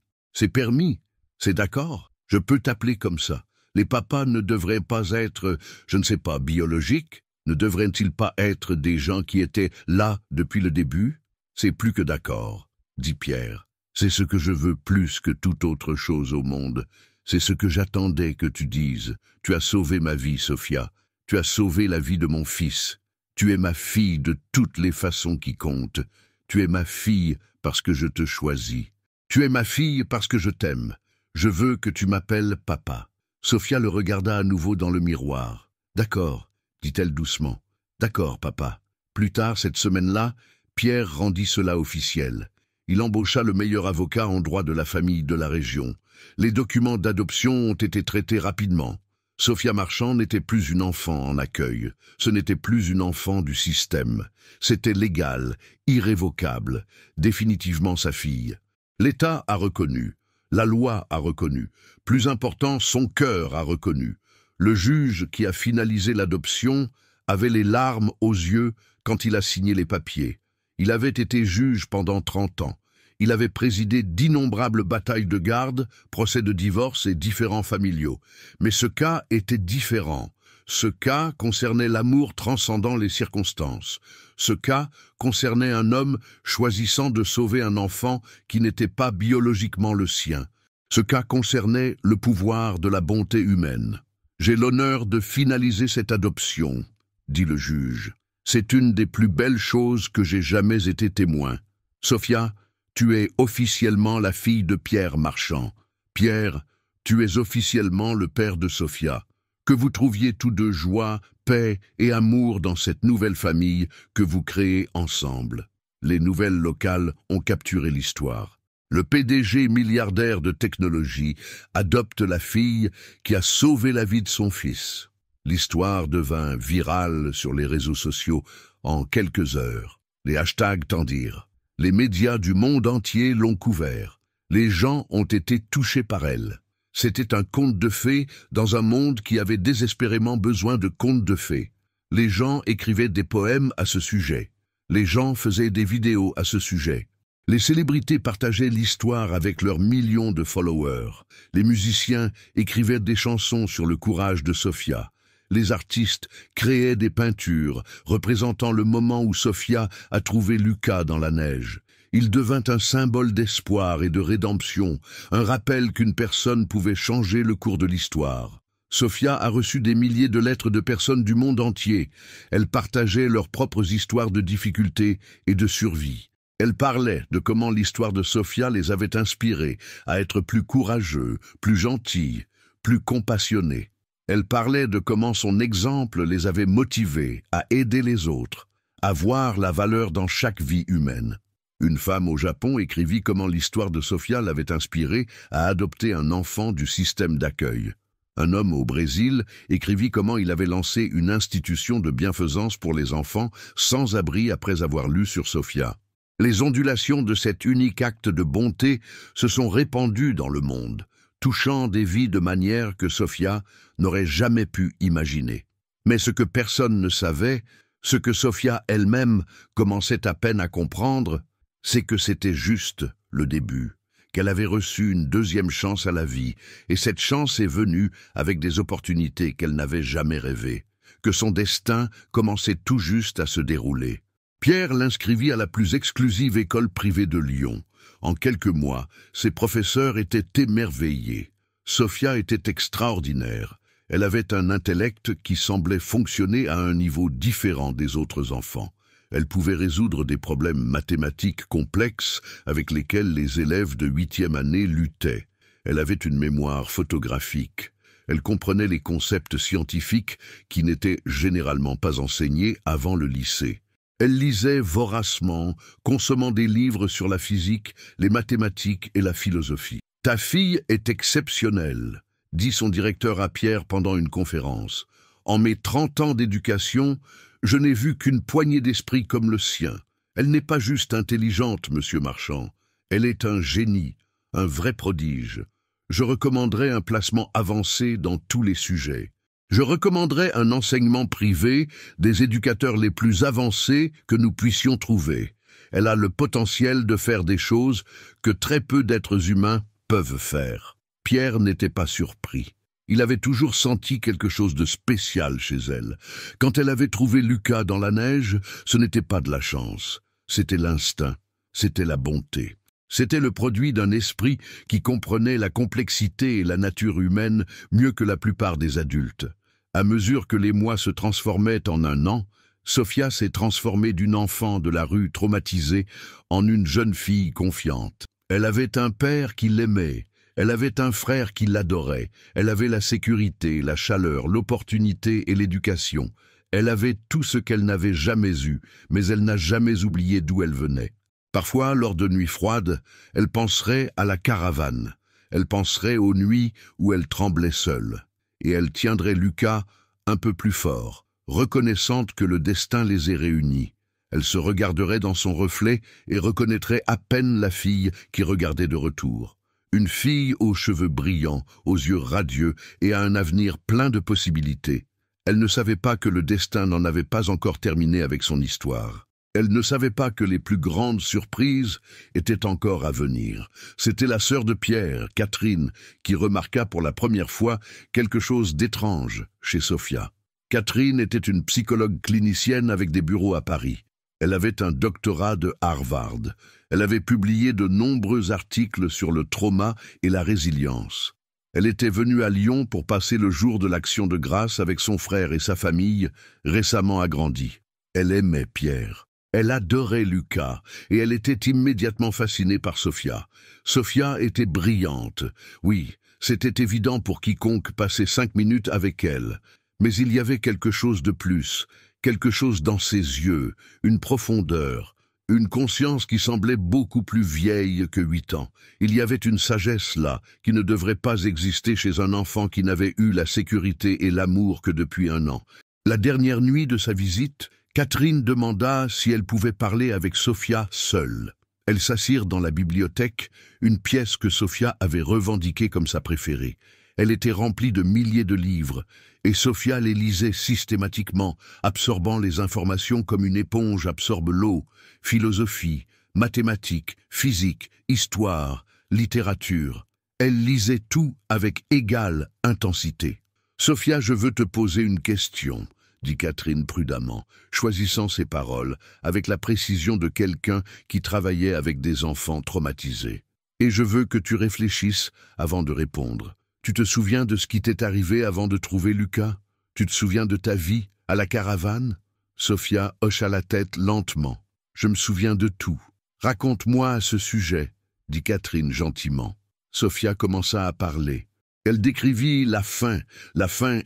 permis, c'est d'accord, je peux t'appeler comme ça. Les papas ne devraient pas être, je ne sais pas, biologiques? Ne devraient-ils pas être des gens qui étaient là depuis le début? C'est plus que d'accord, dit Pierre. C'est ce que je veux plus que toute autre chose au monde. C'est ce que j'attendais que tu dises. Tu as sauvé ma vie, Sophia. Tu as sauvé la vie de mon fils. Tu es ma fille de toutes les façons qui comptent. Tu es ma fille parce que je te choisis. Tu es ma fille parce que je t'aime. Je veux que tu m'appelles papa. Sophia le regarda à nouveau dans le miroir. D'accord, dit-elle doucement. D'accord, papa. Plus tard, cette semaine-là, Pierre rendit cela officiel. Il embaucha le meilleur avocat en droit de la famille de la région. Les documents d'adoption ont été traités rapidement. Sophia Marchand n'était plus une enfant en accueil. Ce n'était plus une enfant du système. C'était légal, irrévocable, définitivement sa fille. L'État a reconnu, la loi a reconnu, plus important, son cœur a reconnu. Le juge qui a finalisé l'adoption avait les larmes aux yeux quand il a signé les papiers. Il avait été juge pendant 30 ans. Il avait présidé d'innombrables batailles de garde, procès de divorce et différends familiaux. Mais ce cas était différent. Ce cas concernait l'amour transcendant les circonstances. Ce cas concernait un homme choisissant de sauver un enfant qui n'était pas biologiquement le sien. Ce cas concernait le pouvoir de la bonté humaine. « J'ai l'honneur de finaliser cette adoption, » dit le juge. « C'est une des plus belles choses que j'ai jamais été témoin. Sophia, tu es officiellement la fille de Pierre Marchand. Pierre, tu es officiellement le père de Sophia. Que vous trouviez tous deux joie, paix et amour dans cette nouvelle famille que vous créez ensemble. » Les nouvelles locales ont capturé l'histoire. Le PDG milliardaire de technologie adopte la fille qui a sauvé la vie de son fils. L'histoire devint virale sur les réseaux sociaux en quelques heures. Les hashtags tendirent. Les médias du monde entier l'ont couvert. Les gens ont été touchés par elle. C'était un conte de fées dans un monde qui avait désespérément besoin de contes de fées. Les gens écrivaient des poèmes à ce sujet. Les gens faisaient des vidéos à ce sujet. Les célébrités partageaient l'histoire avec leurs millions de followers. Les musiciens écrivaient des chansons sur le courage de Sophia. Les artistes créaient des peintures représentant le moment où Sophia a trouvé Lucas dans la neige. Il devint un symbole d'espoir et de rédemption, un rappel qu'une personne pouvait changer le cours de l'histoire. Sophia a reçu des milliers de lettres de personnes du monde entier. Elles partageaient leurs propres histoires de difficultés et de survie. Elles parlaient de comment l'histoire de Sophia les avait inspirés à être plus courageux, plus gentils, plus compassionnés. Elles parlaient de comment son exemple les avait motivés à aider les autres, à voir la valeur dans chaque vie humaine. Une femme au Japon écrivit comment l'histoire de Sophia l'avait inspirée à adopter un enfant du système d'accueil. Un homme au Brésil écrivit comment il avait lancé une institution de bienfaisance pour les enfants sans abri après avoir lu sur Sophia. Les ondulations de cet unique acte de bonté se sont répandues dans le monde. touchant des vies de manière que Sophia n'aurait jamais pu imaginer. Mais ce que personne ne savait, ce que Sophia elle-même commençait à peine à comprendre, c'est que c'était juste le début, qu'elle avait reçu une deuxième chance à la vie, et cette chance est venue avec des opportunités qu'elle n'avait jamais rêvées, que son destin commençait tout juste à se dérouler. Pierre l'inscrivit à la plus exclusive école privée de Lyon. En quelques mois, ses professeurs étaient émerveillés. Sophia était extraordinaire. Elle avait un intellect qui semblait fonctionner à un niveau différent des autres enfants. Elle pouvait résoudre des problèmes mathématiques complexes avec lesquels les élèves de 8e année luttaient. Elle avait une mémoire photographique. Elle comprenait les concepts scientifiques qui n'étaient généralement pas enseignés avant le lycée. Elle lisait voracement, consommant des livres sur la physique, les mathématiques et la philosophie. « Ta fille est exceptionnelle », dit son directeur à Pierre pendant une conférence. « En mes 30 ans d'éducation, je n'ai vu qu'une poignée d'esprit comme le sien. Elle n'est pas juste intelligente, monsieur Marchand. Elle est un génie, un vrai prodige. Je recommanderais un placement avancé dans tous les sujets. Je recommanderais un enseignement privé des éducateurs les plus avancés que nous puissions trouver. Elle a le potentiel de faire des choses que très peu d'êtres humains peuvent faire. » Pierre n'était pas surpris. Il avait toujours senti quelque chose de spécial chez elle. Quand elle avait trouvé Lucas dans la neige, ce n'était pas de la chance. C'était l'instinct, c'était la bonté. C'était le produit d'un esprit qui comprenait la complexité et la nature humaine mieux que la plupart des adultes. À mesure que les mois se transformaient en un an, Sophia s'est transformée d'une enfant de la rue traumatisée en une jeune fille confiante. Elle avait un père qui l'aimait. Elle avait un frère qui l'adorait. Elle avait la sécurité, la chaleur, l'opportunité et l'éducation. Elle avait tout ce qu'elle n'avait jamais eu, mais elle n'a jamais oublié d'où elle venait. Parfois, lors de nuits froides, elle penserait à la caravane. Elle penserait aux nuits où elle tremblait seule. Et elle tiendrait Lucas un peu plus fort, reconnaissante que le destin les ait réunis. Elle se regarderait dans son reflet et reconnaîtrait à peine la fille qui regardait de retour. Une fille aux cheveux brillants, aux yeux radieux et à un avenir plein de possibilités. Elle ne savait pas que le destin n'en avait pas encore terminé avec son histoire. Elle ne savait pas que les plus grandes surprises étaient encore à venir. C'était la sœur de Pierre, Catherine, qui remarqua pour la première fois quelque chose d'étrange chez Sophia. Catherine était une psychologue clinicienne avec des bureaux à Paris. Elle avait un doctorat de Harvard. Elle avait publié de nombreux articles sur le trauma et la résilience. Elle était venue à Lyon pour passer le jour de l'Action de grâce avec son frère et sa famille, récemment agrandie. Elle aimait Pierre. Elle adorait Lucas et elle était immédiatement fascinée par Sophia. Sophia était brillante. Oui, c'était évident pour quiconque passait 5 minutes avec elle. Mais il y avait quelque chose de plus, quelque chose dans ses yeux, une profondeur, une conscience qui semblait beaucoup plus vieille que 8 ans. Il y avait une sagesse là, qui ne devrait pas exister chez un enfant qui n'avait eu la sécurité et l'amour que depuis 1 an. La dernière nuit de sa visite, Catherine demanda si elle pouvait parler avec Sophia seule. Elles s'assirent dans la bibliothèque, une pièce que Sophia avait revendiquée comme sa préférée. Elle était remplie de milliers de livres, et Sophia les lisait systématiquement, absorbant les informations comme une éponge absorbe l'eau. Philosophie, mathématiques, physique, histoire, littérature. Elle lisait tout avec égale intensité. « Sophia, je veux te poser une question », dit Catherine prudemment, choisissant ses paroles avec la précision de quelqu'un qui travaillait avec des enfants traumatisés. « Et je veux que tu réfléchisses avant de répondre. Tu te souviens de ce qui t'est arrivé avant de trouver Lucas? Tu te souviens de ta vie à la caravane ?» Sophia hocha la tête lentement. « Je me souviens de tout. Raconte-moi à ce sujet, » dit Catherine gentiment. Sophia commença à parler. Elle décrivit la faim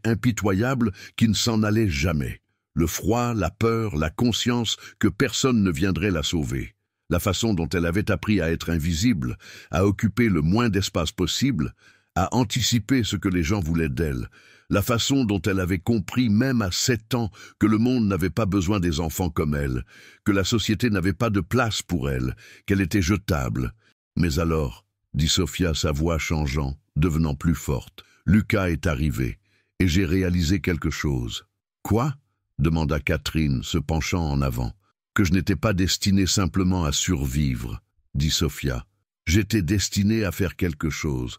impitoyable qui ne s'en allait jamais. Le froid, la peur, la conscience que personne ne viendrait la sauver. La façon dont elle avait appris à être invisible, à occuper le moins d'espace possible, à anticiper ce que les gens voulaient d'elle. La façon dont elle avait compris, même à 7 ans, que le monde n'avait pas besoin des enfants comme elle, que la société n'avait pas de place pour elle, qu'elle était jetable. Mais alors, dit Sophia, sa voix changeant, devenant plus forte. Lucas est arrivé, et j'ai réalisé quelque chose. Quoi? Demanda Catherine, se penchant en avant. Que je n'étais pas destinée simplement à survivre, dit Sophia. J'étais destinée à faire quelque chose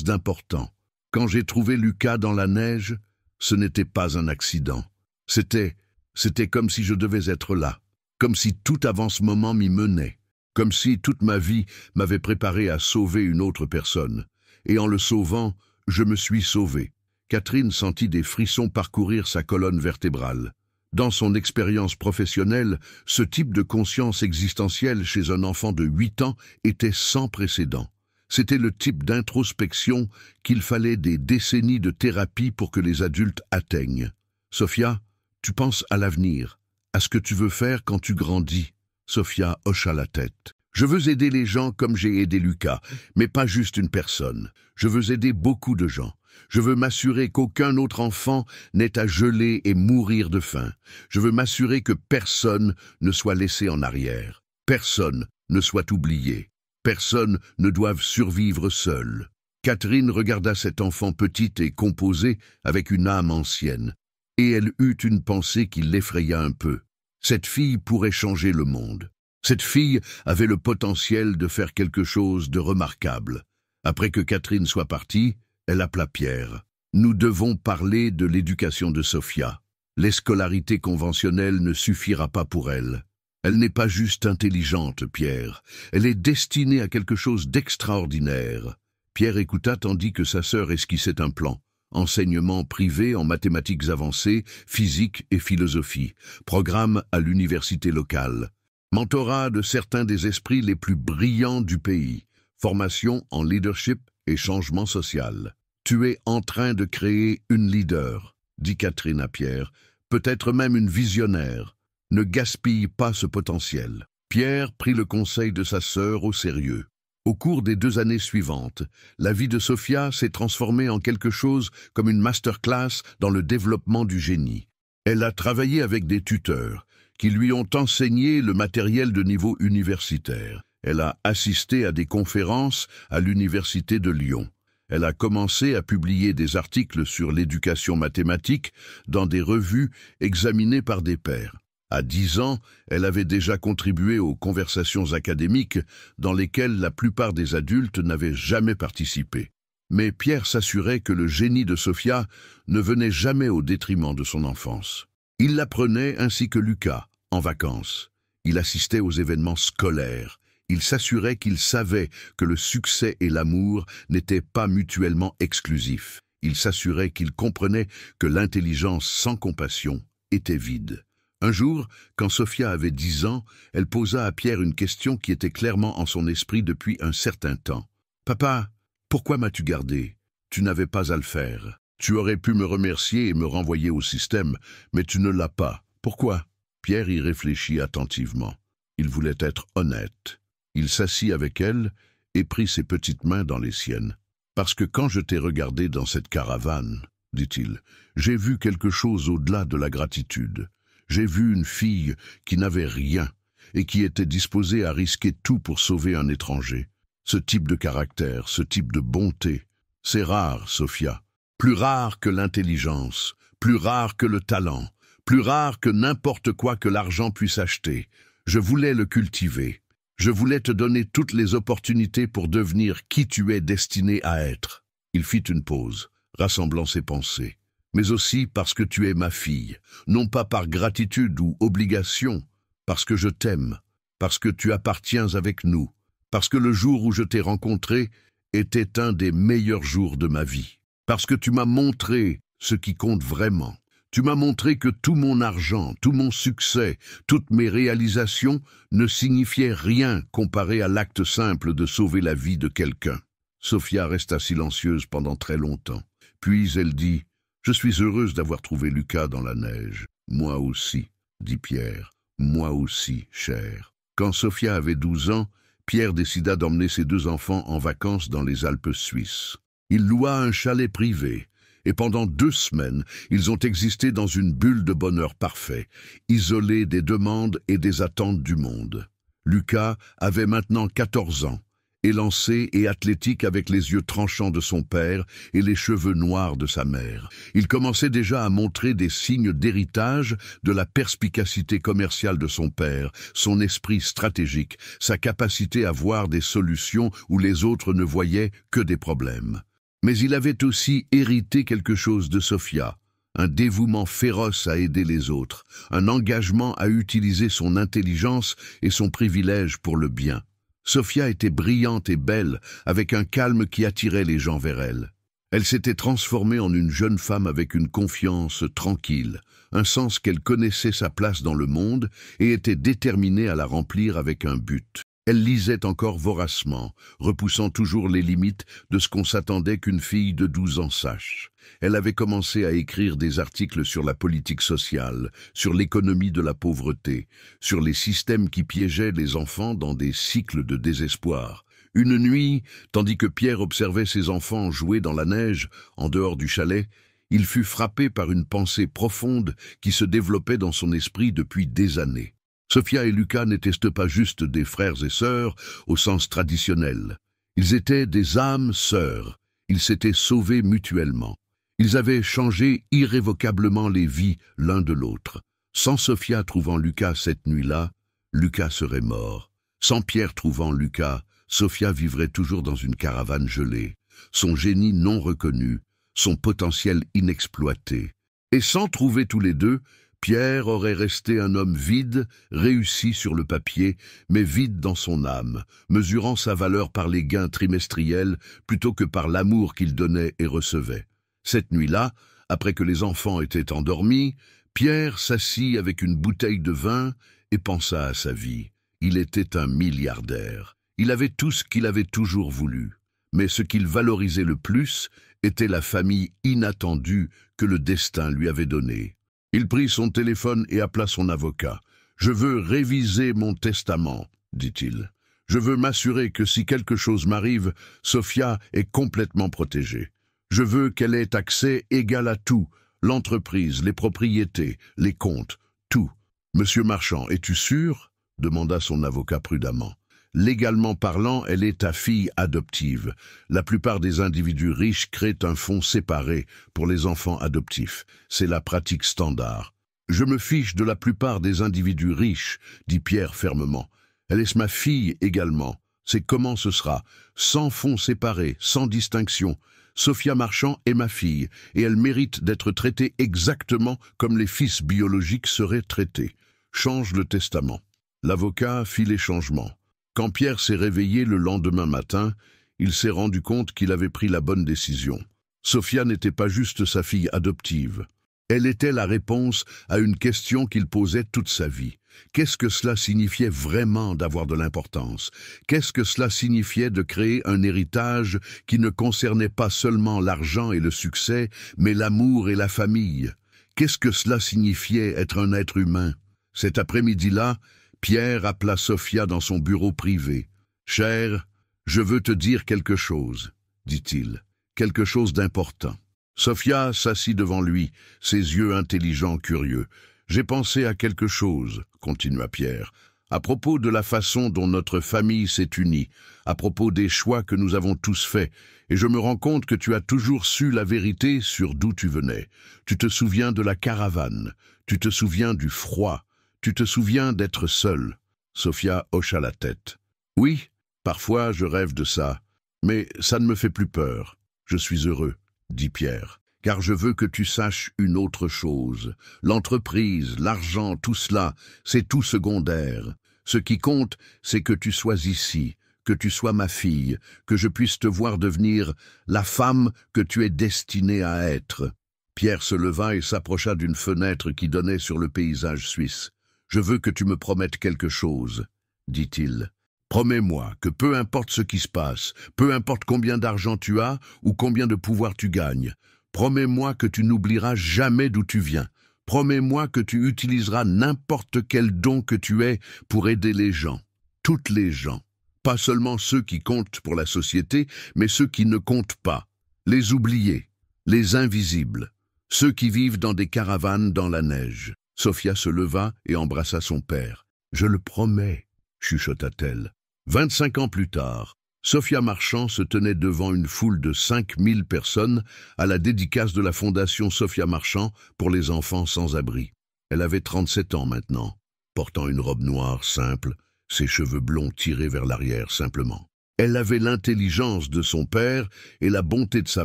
d'important. Quand j'ai trouvé Lucas dans la neige, ce n'était pas un accident. C'était comme si je devais être là, comme si tout avancement m'y menait, comme si toute ma vie m'avait préparé à sauver une autre personne. Et en le sauvant, je me suis sauvé. Catherine sentit des frissons parcourir sa colonne vertébrale. Dans son expérience professionnelle, ce type de conscience existentielle chez un enfant de 8 ans était sans précédent. C'était le type d'introspection qu'il fallait des décennies de thérapie pour que les adultes atteignent. Sophia, tu penses à l'avenir, à ce que tu veux faire quand tu grandis. Sophia hocha la tête. Je veux aider les gens comme j'ai aidé Lucas, mais pas juste une personne. Je veux aider beaucoup de gens. Je veux m'assurer qu'aucun autre enfant n'ait à geler et mourir de faim. Je veux m'assurer que personne ne soit laissé en arrière. Personne ne soit oublié. Personne ne doive survivre seul. Catherine regarda cet enfant petite et composée avec une âme ancienne, et elle eut une pensée qui l'effraya un peu. Cette fille pourrait changer le monde. Cette fille avait le potentiel de faire quelque chose de remarquable. Après que Catherine soit partie, elle appela Pierre. Nous devons parler de l'éducation de Sophia. L'escolarité conventionnelle ne suffira pas pour elle. Elle n'est pas juste intelligente, Pierre. Elle est destinée à quelque chose d'extraordinaire. Pierre écouta tandis que sa sœur esquissait un plan. Enseignement privé en mathématiques avancées, physique et philosophie. Programme à l'université locale. Mentorat de certains des esprits les plus brillants du pays. Formation en leadership et changement social. Tu es en train de créer une leader, dit Catherine à Pierre, peut-être même une visionnaire. Ne gaspille pas ce potentiel. Pierre prit le conseil de sa sœur au sérieux. Au cours des 2 années suivantes, la vie de Sophia s'est transformée en quelque chose comme une masterclass dans le développement du génie. Elle a travaillé avec des tuteurs qui lui ont enseigné le matériel de niveau universitaire. Elle a assisté à des conférences à l'université de Lyon. Elle a commencé à publier des articles sur l'éducation mathématique dans des revues examinées par des pairs. À 10 ans, elle avait déjà contribué aux conversations académiques dans lesquelles la plupart des adultes n'avaient jamais participé. Mais Pierre s'assurait que le génie de Sophia ne venait jamais au détriment de son enfance. Il l'apprenait ainsi que Lucas, en vacances. Il assistait aux événements scolaires. Il s'assurait qu'il savait que le succès et l'amour n'étaient pas mutuellement exclusifs. Il s'assurait qu'il comprenait que l'intelligence sans compassion était vide. Un jour, quand Sophia avait 10 ans, elle posa à Pierre une question qui était clairement en son esprit depuis un certain temps. « Papa, pourquoi m'as-tu gardé? Tu n'avais pas à le faire. Tu aurais pu me remercier et me renvoyer au système, mais tu ne l'as pas. Pourquoi ?» Pierre y réfléchit attentivement. Il voulait être honnête. Il s'assit avec elle et prit ses petites mains dans les siennes. « Parce que quand je t'ai regardé dans cette caravane, dit-il, j'ai vu quelque chose au-delà de la gratitude. J'ai vu une fille qui n'avait rien et qui était disposée à risquer tout pour sauver un étranger. Ce type de caractère, ce type de bonté, c'est rare, Sophia. Plus rare que l'intelligence, plus rare que le talent, plus rare que n'importe quoi que l'argent puisse acheter. Je voulais le cultiver. Je voulais te donner toutes les opportunités pour devenir qui tu es destiné à être. » Il fit une pause, rassemblant ses pensées. « Mais aussi parce que tu es ma fille, non pas par gratitude ou obligation, parce que je t'aime, parce que tu appartiens avec nous, parce que le jour où je t'ai rencontré était un des meilleurs jours de ma vie, parce que tu m'as montré ce qui compte vraiment. Tu m'as montré que tout mon argent, tout mon succès, toutes mes réalisations ne signifiaient rien comparé à l'acte simple de sauver la vie de quelqu'un. » Sophia resta silencieuse pendant très longtemps. Puis elle dit « Je suis heureuse d'avoir trouvé Lucas dans la neige. »« Moi aussi, » dit Pierre. « Moi aussi, cher. » Quand Sophia avait 12 ans, Pierre décida d'emmener ses 2 enfants en vacances dans les Alpes suisses. Il loua un chalet privé, et pendant 2 semaines, ils ont existé dans une bulle de bonheur parfait, isolés des demandes et des attentes du monde. Lucas avait maintenant 14 ans, élancé et athlétique avec les yeux tranchants de son père et les cheveux noirs de sa mère. Il commençait déjà à montrer des signes d'héritage de la perspicacité commerciale de son père, son esprit stratégique, sa capacité à voir des solutions où les autres ne voyaient que des problèmes. Mais il avait aussi hérité quelque chose de Sophia, un dévouement féroce à aider les autres, un engagement à utiliser son intelligence et son privilège pour le bien. Sophia était brillante et belle, avec un calme qui attirait les gens vers elle. Elle s'était transformée en une jeune femme avec une confiance tranquille, un sens qu'elle connaissait sa place dans le monde et était déterminée à la remplir avec un but. Elle lisait encore voracement, repoussant toujours les limites de ce qu'on s'attendait qu'une fille de 12 ans sache. Elle avait commencé à écrire des articles sur la politique sociale, sur l'économie de la pauvreté, sur les systèmes qui piégeaient les enfants dans des cycles de désespoir. Une nuit, tandis que Pierre observait ses enfants jouer dans la neige, en dehors du chalet, il fut frappé par une pensée profonde qui se développait dans son esprit depuis des années. Sophia et Lucas n'étaient pas juste des frères et sœurs au sens traditionnel. Ils étaient des âmes sœurs. Ils s'étaient sauvés mutuellement. Ils avaient changé irrévocablement les vies l'un de l'autre. Sans Sophia trouvant Lucas cette nuit-là, Lucas serait mort. Sans Pierre trouvant Lucas, Sophia vivrait toujours dans une caravane gelée, son génie non reconnu, son potentiel inexploité. Et sans trouver tous les deux, Pierre aurait resté un homme vide, réussi sur le papier, mais vide dans son âme, mesurant sa valeur par les gains trimestriels plutôt que par l'amour qu'il donnait et recevait. Cette nuit-là, après que les enfants étaient endormis, Pierre s'assit avec une bouteille de vin et pensa à sa vie. Il était un milliardaire. Il avait tout ce qu'il avait toujours voulu. Mais ce qu'il valorisait le plus était la famille inattendue que le destin lui avait donnée. Il prit son téléphone et appela son avocat. « Je veux réviser mon testament, » dit-il. « Je veux m'assurer que si quelque chose m'arrive, Sophia est complètement protégée. Je veux qu'elle ait accès égal à tout, l'entreprise, les propriétés, les comptes, tout. »« Monsieur Marchand, es-tu sûr ?» demanda son avocat prudemment. « Légalement parlant, elle est ta fille adoptive. La plupart des individus riches créent un fonds séparé pour les enfants adoptifs. C'est la pratique standard. »« Je me fiche de la plupart des individus riches, » dit Pierre fermement. « Elle est ma fille également. C'est comment ce sera, sans fonds séparés, sans distinction. Sophia Marchand est ma fille, et elle mérite d'être traitée exactement comme les fils biologiques seraient traités. Change le testament. » L'avocat fit les changements. Quand Pierre s'est réveillé le lendemain matin, il s'est rendu compte qu'il avait pris la bonne décision. Sophia n'était pas juste sa fille adoptive. Elle était la réponse à une question qu'il posait toute sa vie. Qu'est-ce que cela signifiait vraiment d'avoir de l'importance? Qu'est-ce que cela signifiait de créer un héritage qui ne concernait pas seulement l'argent et le succès, mais l'amour et la famille? Qu'est-ce que cela signifiait être un être humain? Cet après-midi-là, Pierre appela Sophia dans son bureau privé. « Chère, je veux te dire quelque chose, » dit-il, « quelque chose d'important. » Sophia s'assit devant lui, ses yeux intelligents curieux. « J'ai pensé à quelque chose, » continua Pierre, « à propos de la façon dont notre famille s'est unie, à propos des choix que nous avons tous faits, et je me rends compte que tu as toujours su la vérité sur d'où tu venais. Tu te souviens de la caravane, tu te souviens du froid, tu te souviens d'être seule. » Sophia hocha la tête. « Oui, parfois je rêve de ça, mais ça ne me fait plus peur. Je suis heureux, » dit Pierre, « car je veux que tu saches une autre chose. L'entreprise, l'argent, tout cela, c'est tout secondaire. Ce qui compte, c'est que tu sois ici, que tu sois ma fille, que je puisse te voir devenir la femme que tu es destinée à être. » Pierre se leva et s'approcha d'une fenêtre qui donnait sur le paysage suisse. « Je veux que tu me promettes quelque chose, » dit-il. « Promets-moi que peu importe ce qui se passe, peu importe combien d'argent tu as ou combien de pouvoir tu gagnes, promets-moi que tu n'oublieras jamais d'où tu viens. Promets-moi que tu utiliseras n'importe quel don que tu aies pour aider les gens, toutes les gens, pas seulement ceux qui comptent pour la société, mais ceux qui ne comptent pas, les oubliés, les invisibles, ceux qui vivent dans des caravanes dans la neige. » Sophia se leva et embrassa son père. « Je le promets, » chuchota-t-elle. 25 ans plus tard, Sophia Marchand se tenait devant une foule de 5000 personnes à la dédicace de la Fondation Sophia Marchand pour les enfants sans abri. Elle avait 37 ans maintenant, portant une robe noire simple, ses cheveux blonds tirés vers l'arrière simplement. Elle avait l'intelligence de son père et la bonté de sa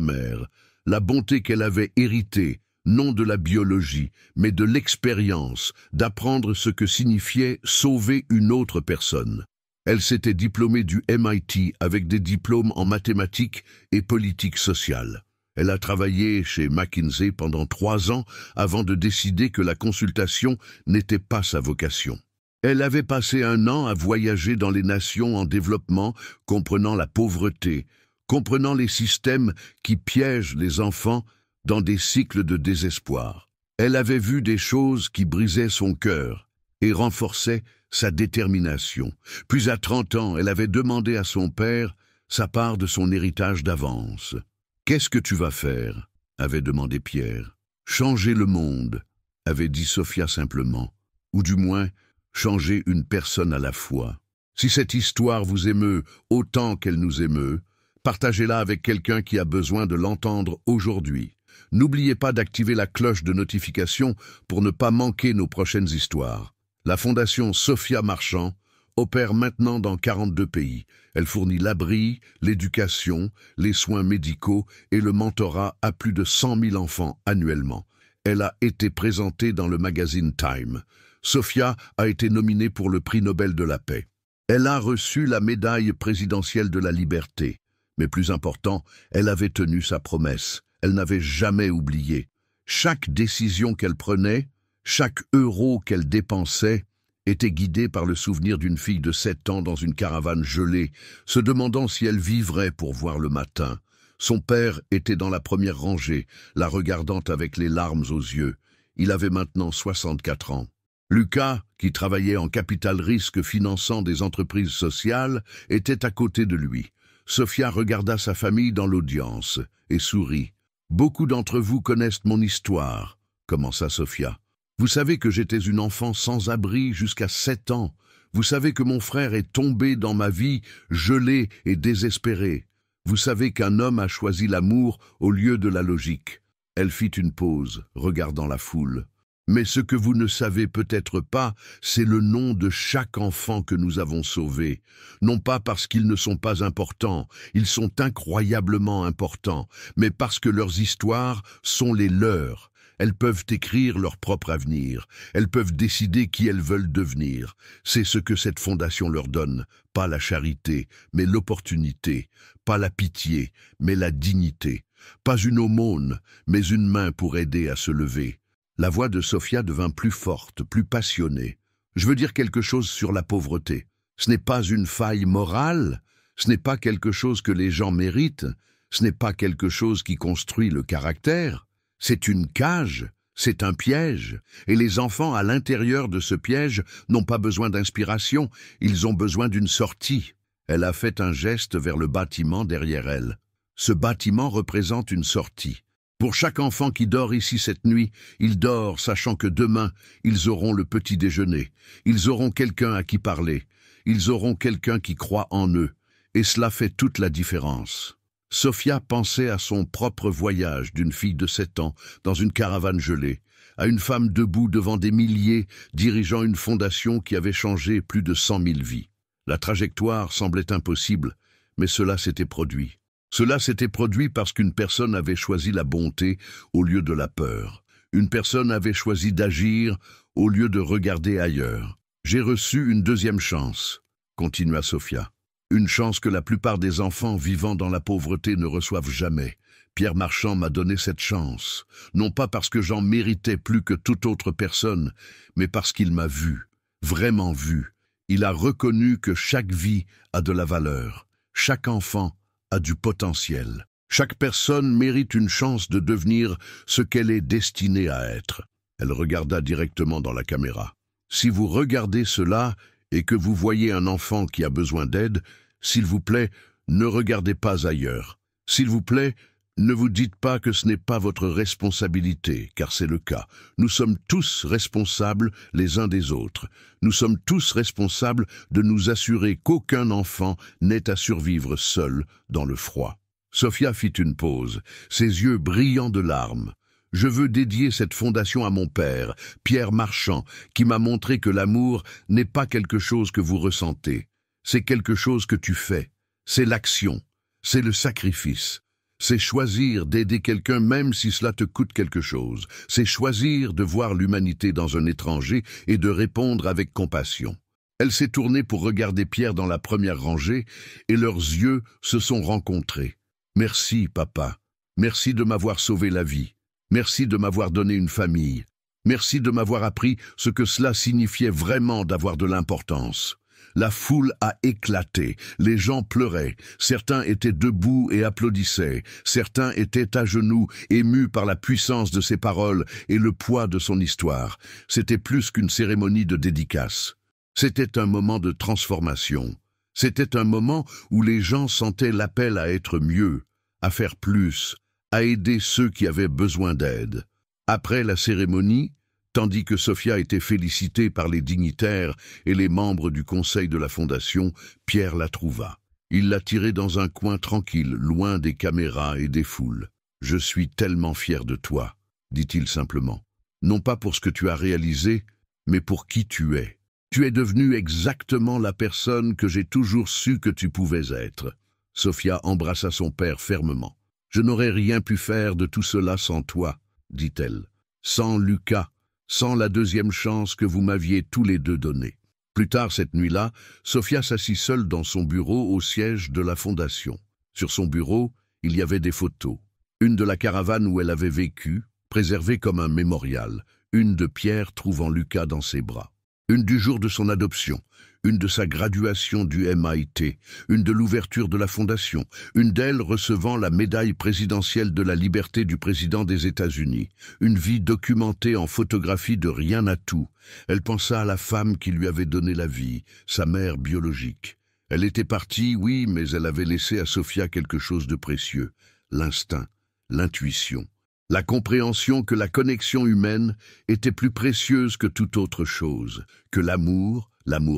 mère, la bonté qu'elle avait héritée, non de la biologie, mais de l'expérience, d'apprendre ce que signifiait sauver une autre personne. Elle s'était diplômée du MIT avec des diplômes en mathématiques et politique sociale. Elle a travaillé chez McKinsey pendant 3 ans avant de décider que la consultation n'était pas sa vocation. Elle avait passé 1 an à voyager dans les nations en développement, comprenant la pauvreté, comprenant les systèmes qui piègent les enfants dans des cycles de désespoir. Elle avait vu des choses qui brisaient son cœur et renforçaient sa détermination. Puis à 30 ans, elle avait demandé à son père sa part de son héritage d'avance. « Qu'est-ce que tu vas faire ?» avait demandé Pierre. « Changer le monde », avait dit Sophia simplement, ou du moins, changer une personne à la fois. Si cette histoire vous émeut autant qu'elle nous émeut, partagez-la avec quelqu'un qui a besoin de l'entendre aujourd'hui. N'oubliez pas d'activer la cloche de notification pour ne pas manquer nos prochaines histoires. La Fondation Sophia Marchand opère maintenant dans 42 pays. Elle fournit l'abri, l'éducation, les soins médicaux et le mentorat à plus de 100 000 enfants annuellement. Elle a été présentée dans le magazine Time. Sophia a été nominée pour le prix Nobel de la paix. Elle a reçu la médaille présidentielle de la liberté. Mais plus important, elle avait tenu sa promesse. Elle n'avait jamais oublié. Chaque décision qu'elle prenait, chaque euro qu'elle dépensait, était guidé par le souvenir d'une fille de 7 ans dans une caravane gelée, se demandant si elle vivrait pour voir le matin. Son père était dans la première rangée, la regardant avec les larmes aux yeux. Il avait maintenant 64 ans. Lucas, qui travaillait en capital risque finançant des entreprises sociales, était à côté de lui. Sophia regarda sa famille dans l'audience et sourit. « Beaucoup d'entre vous connaissent mon histoire, » commença Sophia. « Vous savez que j'étais une enfant sans abri jusqu'à 7 ans. Vous savez que mon frère est tombé dans ma vie, gelé et désespéré. Vous savez qu'un homme a choisi l'amour au lieu de la logique. » Elle fit une pause, regardant la foule. « Mais ce que vous ne savez peut-être pas, c'est le nom de chaque enfant que nous avons sauvé. Non pas parce qu'ils ne sont pas importants, ils sont incroyablement importants, mais parce que leurs histoires sont les leurs. Elles peuvent écrire leur propre avenir, elles peuvent décider qui elles veulent devenir. C'est ce que cette fondation leur donne, pas la charité, mais l'opportunité, pas la pitié, mais la dignité, pas une aumône, mais une main pour aider à se lever. » La voix de Sophia devint plus forte, plus passionnée. « Je veux dire quelque chose sur la pauvreté. Ce n'est pas une faille morale, ce n'est pas quelque chose que les gens méritent, ce n'est pas quelque chose qui construit le caractère. C'est une cage, c'est un piège, et les enfants à l'intérieur de ce piège n'ont pas besoin d'inspiration, ils ont besoin d'une sortie. » Elle a fait un geste vers le bâtiment derrière elle. Ce bâtiment représente une sortie. Pour chaque enfant qui dort ici cette nuit, il dort sachant que demain, ils auront le petit déjeuner. Ils auront quelqu'un à qui parler. Ils auront quelqu'un qui croit en eux. Et cela fait toute la différence. Sophia pensait à son propre voyage d'une fille de 7 ans dans une caravane gelée, à une femme debout devant des milliers dirigeant une fondation qui avait changé plus de 100 000 vies. La trajectoire semblait impossible, mais cela s'était produit. Cela s'était produit parce qu'une personne avait choisi la bonté au lieu de la peur. Une personne avait choisi d'agir au lieu de regarder ailleurs. « J'ai reçu une deuxième chance », continua Sophia. « Une chance que la plupart des enfants vivant dans la pauvreté ne reçoivent jamais. Pierre Marchand m'a donné cette chance, non pas parce que j'en méritais plus que toute autre personne, mais parce qu'il m'a vu, vraiment vu. Il a reconnu que chaque vie a de la valeur, chaque enfant a du potentiel. Chaque personne mérite une chance de devenir ce qu'elle est destinée à être. » Elle regarda directement dans la caméra. « Si vous regardez cela et que vous voyez un enfant qui a besoin d'aide, s'il vous plaît, ne regardez pas ailleurs. S'il vous plaît, Ne vous dites pas que ce n'est pas votre responsabilité, car c'est le cas. Nous sommes tous responsables les uns des autres. Nous sommes tous responsables de nous assurer qu'aucun enfant n'ait à survivre seul dans le froid. Sophia fit une pause, ses yeux brillants de larmes. Je veux dédier cette fondation à mon père, Pierre Marchand, qui m'a montré que l'amour n'est pas quelque chose que vous ressentez. C'est quelque chose que tu fais. C'est l'action. C'est le sacrifice. C'est choisir d'aider quelqu'un même si cela te coûte quelque chose. C'est choisir de voir l'humanité dans un étranger et de répondre avec compassion. Elle s'est tournée pour regarder Pierre dans la première rangée et leurs yeux se sont rencontrés. Merci, papa. Merci de m'avoir sauvé la vie. Merci de m'avoir donné une famille. Merci de m'avoir appris ce que cela signifiait vraiment d'avoir de l'importance. La foule a éclaté, les gens pleuraient, certains étaient debout et applaudissaient, certains étaient à genoux, émus par la puissance de ses paroles et le poids de son histoire. C'était plus qu'une cérémonie de dédicace. C'était un moment de transformation. C'était un moment où les gens sentaient l'appel à être mieux, à faire plus, à aider ceux qui avaient besoin d'aide. Après la cérémonie, tandis que Sophia était félicitée par les dignitaires et les membres du conseil de la fondation, Pierre la trouva. Il l'a tirée dans un coin tranquille, loin des caméras et des foules. « Je suis tellement fier de toi », dit-il simplement. « Non pas pour ce que tu as réalisé, mais pour qui tu es. Tu es devenue exactement la personne que j'ai toujours su que tu pouvais être. » Sophia embrassa son père fermement. « Je n'aurais rien pu faire de tout cela sans toi, » dit-elle. « Sans Lucas. Sans la deuxième chance que vous m'aviez tous les deux donnée. » Plus tard cette nuit-là, Sophia s'assit seule dans son bureau au siège de la fondation. Sur son bureau, il y avait des photos. Une de la caravane où elle avait vécu, préservée comme un mémorial. Une de Pierre trouvant Lucas dans ses bras. Une du jour de son adoption. Une de sa graduation du MIT, une de l'ouverture de la fondation, une d'elle recevant la médaille présidentielle de la liberté du président des États-Unis, une vie documentée en photographie de rien à tout. Elle pensa à la femme qui lui avait donné la vie, sa mère biologique. Elle était partie, oui, mais elle avait laissé à Sophia quelque chose de précieux, l'instinct, l'intuition. La compréhension que la connexion humaine était plus précieuse que toute autre chose, que l'amour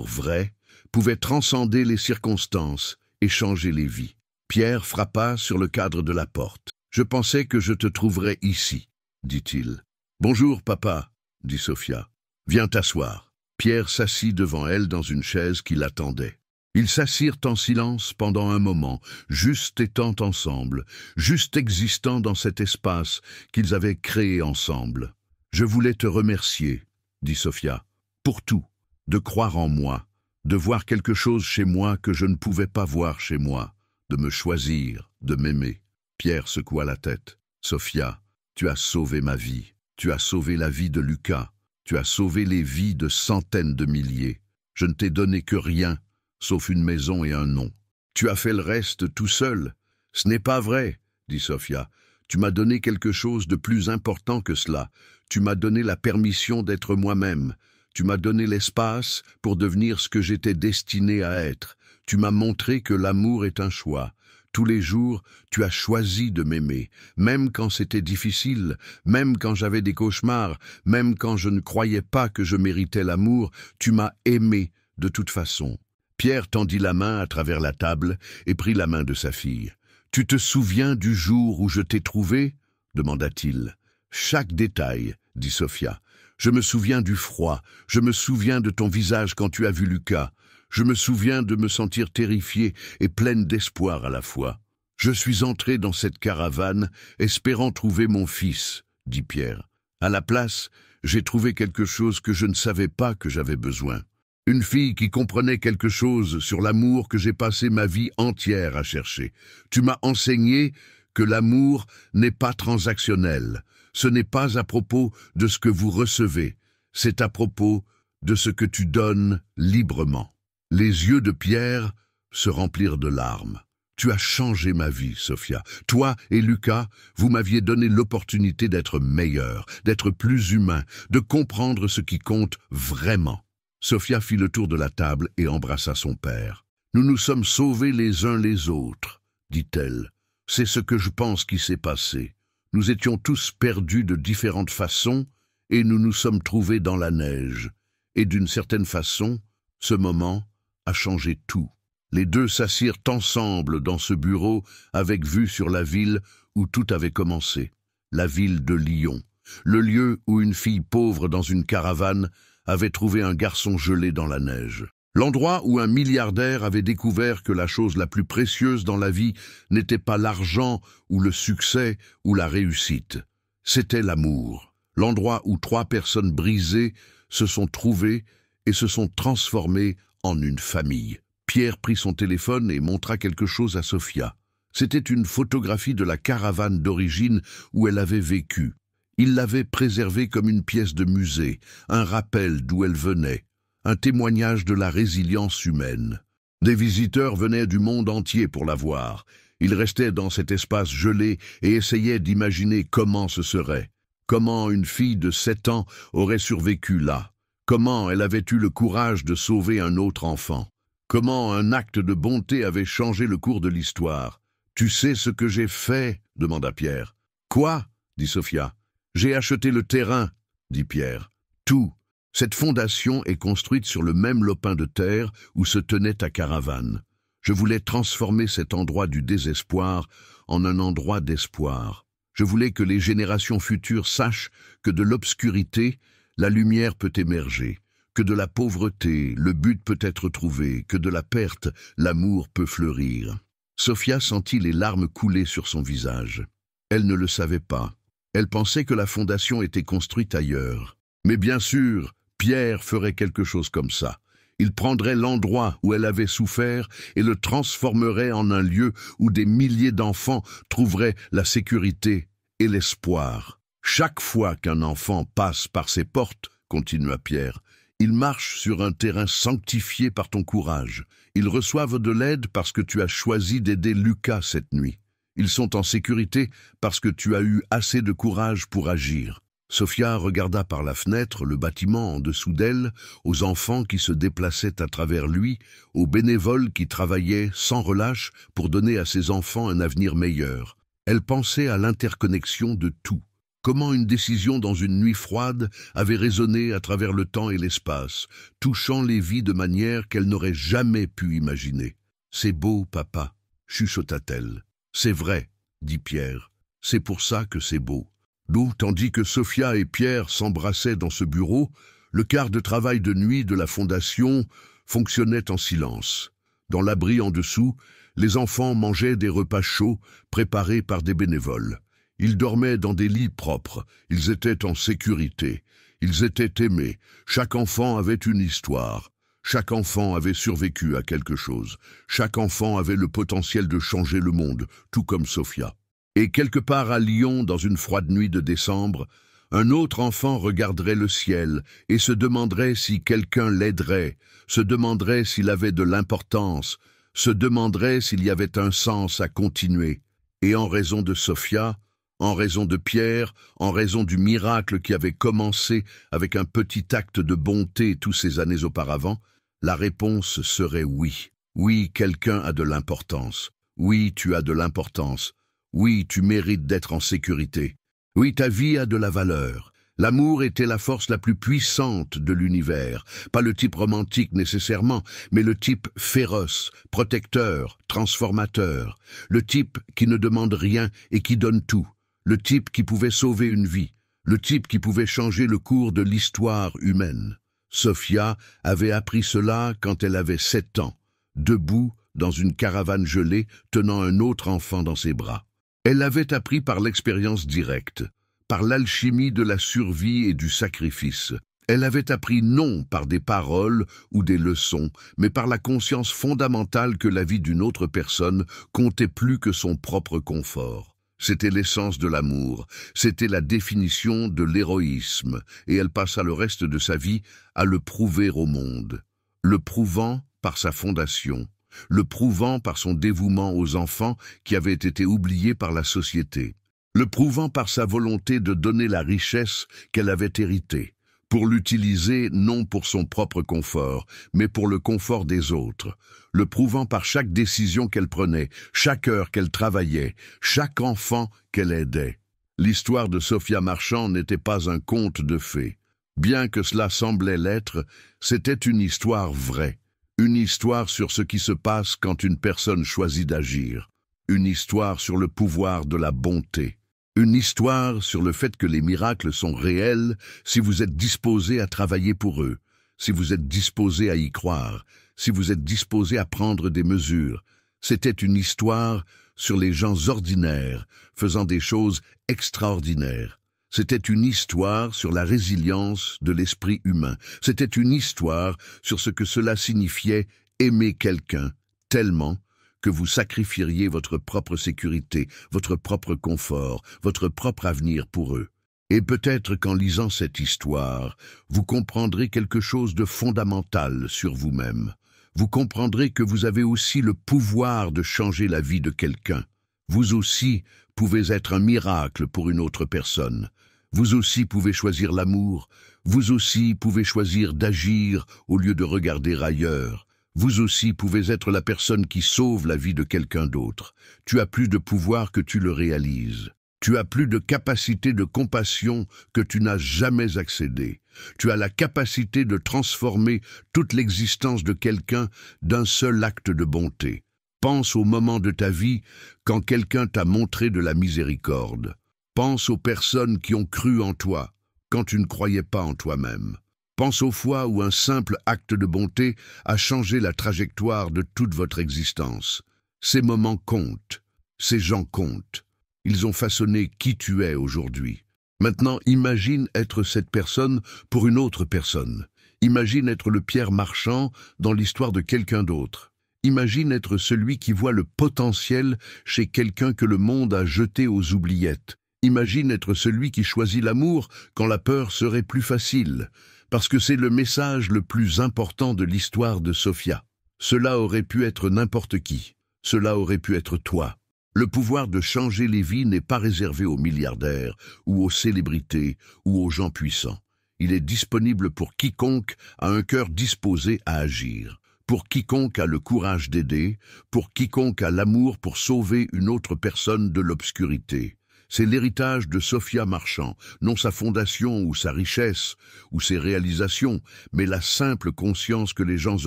vrai, pouvait transcender les circonstances et changer les vies. Pierre frappa sur le cadre de la porte. « Je pensais que je te trouverais ici, » dit-il. « Bonjour, papa, » dit Sophia. « Viens t'asseoir. » Pierre s'assit devant elle dans une chaise qui l'attendait. Ils s'assirent en silence pendant un moment, juste étant ensemble, juste existant dans cet espace qu'ils avaient créé ensemble. « Je voulais te remercier, » dit Sophia, « pour tout. De croire en moi, de voir quelque chose chez moi que je ne pouvais pas voir chez moi, de me choisir, de m'aimer. » Pierre secoua la tête. « Sophia, tu as sauvé ma vie. Tu as sauvé la vie de Lucas. Tu as sauvé les vies de centaines de milliers. Je ne t'ai donné que rien, sauf une maison et un nom. Tu as fait le reste tout seul. Ce n'est pas vrai, dit Sophia. Tu m'as donné quelque chose de plus important que cela. Tu m'as donné la permission d'être moi-même. Tu m'as donné l'espace pour devenir ce que j'étais destiné à être. Tu m'as montré que l'amour est un choix. Tous les jours, tu as choisi de m'aimer, même quand c'était difficile, même quand j'avais des cauchemars, même quand je ne croyais pas que je méritais l'amour, tu m'as aimé de toute façon. » Pierre tendit la main à travers la table et prit la main de sa fille. « Tu te souviens du jour où je t'ai trouvé ?» demanda-t-il. « Chaque détail, » dit Sophia. Je me souviens du froid, je me souviens de ton visage quand tu as vu Lucas. Je me souviens de me sentir terrifiée et pleine d'espoir à la fois. Je suis entrée dans cette caravane, espérant trouver mon fils, dit Pierre. À la place, j'ai trouvé quelque chose que je ne savais pas que j'avais besoin. Une fille qui comprenait quelque chose sur l'amour que j'ai passé ma vie entière à chercher. Tu m'as enseigné que l'amour n'est pas transactionnel. Ce n'est pas à propos de ce que vous recevez, c'est à propos de ce que tu donnes librement. Les yeux de Pierre se remplirent de larmes. Tu as changé ma vie, Sophia. Toi et Lucas, vous m'aviez donné l'opportunité d'être meilleur, d'être plus humain, de comprendre ce qui compte vraiment. Sophia fit le tour de la table et embrassa son père. Nous nous sommes sauvés les uns les autres, dit-elle. C'est ce que je pense qui s'est passé. Nous étions tous perdus de différentes façons et nous nous sommes trouvés dans la neige. Et d'une certaine façon, ce moment a changé tout. Les deux s'assirent ensemble dans ce bureau avec vue sur la ville où tout avait commencé. La ville de Lyon. Le lieu où une fille pauvre dans une caravane avait trouvé un garçon gelé dans la neige. L'endroit où un milliardaire avait découvert que la chose la plus précieuse dans la vie n'était pas l'argent ou le succès ou la réussite. C'était l'amour. L'endroit où 3 personnes brisées se sont trouvées et se sont transformées en une famille. Pierre prit son téléphone et montra quelque chose à Sophia. C'était une photographie de la caravane d'origine où elle avait vécu. Il l'avait préservée comme une pièce de musée, un rappel d'où elle venait, un témoignage de la résilience humaine. Des visiteurs venaient du monde entier pour la voir. Ils restaient dans cet espace gelé et essayaient d'imaginer comment ce serait. Comment une fille de 7 ans aurait survécu là? Comment elle avait eu le courage de sauver un autre enfant? Comment un acte de bonté avait changé le cours de l'histoire? « Tu sais ce que j'ai fait ?» demanda Pierre. « Quoi ?» dit Sophia. « J'ai acheté le terrain, » dit Pierre. « Tout. Cette fondation est construite sur le même lopin de terre où se tenait ta caravane. Je voulais transformer cet endroit du désespoir en un endroit d'espoir. Je voulais que les générations futures sachent que de l'obscurité, la lumière peut émerger, que de la pauvreté, le but peut être trouvé, que de la perte, l'amour peut fleurir. » Sophia sentit les larmes couler sur son visage. Elle ne le savait pas. Elle pensait que la fondation était construite ailleurs. Mais bien sûr, Pierre ferait quelque chose comme ça. Il prendrait l'endroit où elle avait souffert et le transformerait en un lieu où des milliers d'enfants trouveraient la sécurité et l'espoir. Chaque fois qu'un enfant passe par ces portes, continua Pierre, ils marchent sur un terrain sanctifié par ton courage. Ils reçoivent de l'aide parce que tu as choisi d'aider Lucas cette nuit. Ils sont en sécurité parce que tu as eu assez de courage pour agir. Sophia regarda par la fenêtre le bâtiment en dessous d'elle, aux enfants qui se déplaçaient à travers lui, aux bénévoles qui travaillaient sans relâche pour donner à ses enfants un avenir meilleur. Elle pensait à l'interconnexion de tout. Comment une décision dans une nuit froide avait résonné à travers le temps et l'espace, touchant les vies de manière qu'elle n'aurait jamais pu imaginer. « C'est beau, papa », chuchota-t-elle. « C'est vrai », dit Pierre. « C'est pour ça que c'est beau. » D'où, tandis que Sophia et Pierre s'embrassaient dans ce bureau, le quart de travail de nuit de la fondation fonctionnait en silence. Dans l'abri en dessous, les enfants mangeaient des repas chauds préparés par des bénévoles. Ils dormaient dans des lits propres, ils étaient en sécurité, ils étaient aimés, chaque enfant avait une histoire, chaque enfant avait survécu à quelque chose, chaque enfant avait le potentiel de changer le monde, tout comme Sophia. Et quelque part à Lyon, dans une froide nuit de décembre, un autre enfant regarderait le ciel et se demanderait si quelqu'un l'aiderait, se demanderait s'il avait de l'importance, se demanderait s'il y avait un sens à continuer. Et en raison de Sophia, en raison de Pierre, en raison du miracle qui avait commencé avec un petit acte de bonté toutes ces années auparavant, la réponse serait oui. Oui, quelqu'un a de l'importance. Oui, tu as de l'importance. Oui, tu mérites d'être en sécurité. Oui, ta vie a de la valeur. L'amour était la force la plus puissante de l'univers. Pas le type romantique nécessairement, mais le type féroce, protecteur, transformateur. Le type qui ne demande rien et qui donne tout. Le type qui pouvait sauver une vie. Le type qui pouvait changer le cours de l'histoire humaine. Sophia avait appris cela quand elle avait 7 ans, debout dans une caravane gelée, tenant un autre enfant dans ses bras. Elle l'avait appris par l'expérience directe, par l'alchimie de la survie et du sacrifice. Elle avait appris non par des paroles ou des leçons, mais par la conscience fondamentale que la vie d'une autre personne comptait plus que son propre confort. C'était l'essence de l'amour, c'était la définition de l'héroïsme, et elle passa le reste de sa vie à le prouver au monde. Le prouvant par sa fondation, le prouvant par son dévouement aux enfants qui avaient été oubliés par la société, le prouvant par sa volonté de donner la richesse qu'elle avait héritée, pour l'utiliser non pour son propre confort, mais pour le confort des autres, le prouvant par chaque décision qu'elle prenait, chaque heure qu'elle travaillait, chaque enfant qu'elle aidait. L'histoire de Sophia Marchand n'était pas un conte de fées. Bien que cela semblait l'être, c'était une histoire vraie. Une histoire sur ce qui se passe quand une personne choisit d'agir. Une histoire sur le pouvoir de la bonté. Une histoire sur le fait que les miracles sont réels si vous êtes disposé à travailler pour eux, si vous êtes disposé à y croire, si vous êtes disposé à prendre des mesures. C'était une histoire sur les gens ordinaires faisant des choses extraordinaires. C'était une histoire sur la résilience de l'esprit humain. C'était une histoire sur ce que cela signifiait aimer quelqu'un tellement que vous sacrifieriez votre propre sécurité, votre propre confort, votre propre avenir pour eux. Et peut-être qu'en lisant cette histoire, vous comprendrez quelque chose de fondamental sur vous-même. Vous comprendrez que vous avez aussi le pouvoir de changer la vie de quelqu'un. Vous aussi pouvez être un miracle pour une autre personne. Vous aussi pouvez choisir l'amour. Vous aussi pouvez choisir d'agir au lieu de regarder ailleurs. Vous aussi pouvez être la personne qui sauve la vie de quelqu'un d'autre. Tu as plus de pouvoir que tu le réalises. Tu as plus de capacité de compassion que tu n'as jamais accédé. Tu as la capacité de transformer toute l'existence de quelqu'un d'un seul acte de bonté. Pense au moment de ta vie quand quelqu'un t'a montré de la miséricorde. Pense aux personnes qui ont cru en toi quand tu ne croyais pas en toi-même. Pense aux fois où un simple acte de bonté a changé la trajectoire de toute votre existence. Ces moments comptent, ces gens comptent. Ils ont façonné qui tu es aujourd'hui. Maintenant, imagine être cette personne pour une autre personne. Imagine être le Pierre Marchand dans l'histoire de quelqu'un d'autre. Imagine être celui qui voit le potentiel chez quelqu'un que le monde a jeté aux oubliettes. Imagine être celui qui choisit l'amour quand la peur serait plus facile, parce que c'est le message le plus important de l'histoire de Sophia. Cela aurait pu être n'importe qui. Cela aurait pu être toi. Le pouvoir de changer les vies n'est pas réservé aux milliardaires, ou aux célébrités, ou aux gens puissants. Il est disponible pour quiconque a un cœur disposé à agir, pour quiconque a le courage d'aider, pour quiconque a l'amour pour sauver une autre personne de l'obscurité. C'est l'héritage de Sophia Marchand, non sa fondation ou sa richesse, ou ses réalisations, mais la simple conscience que les gens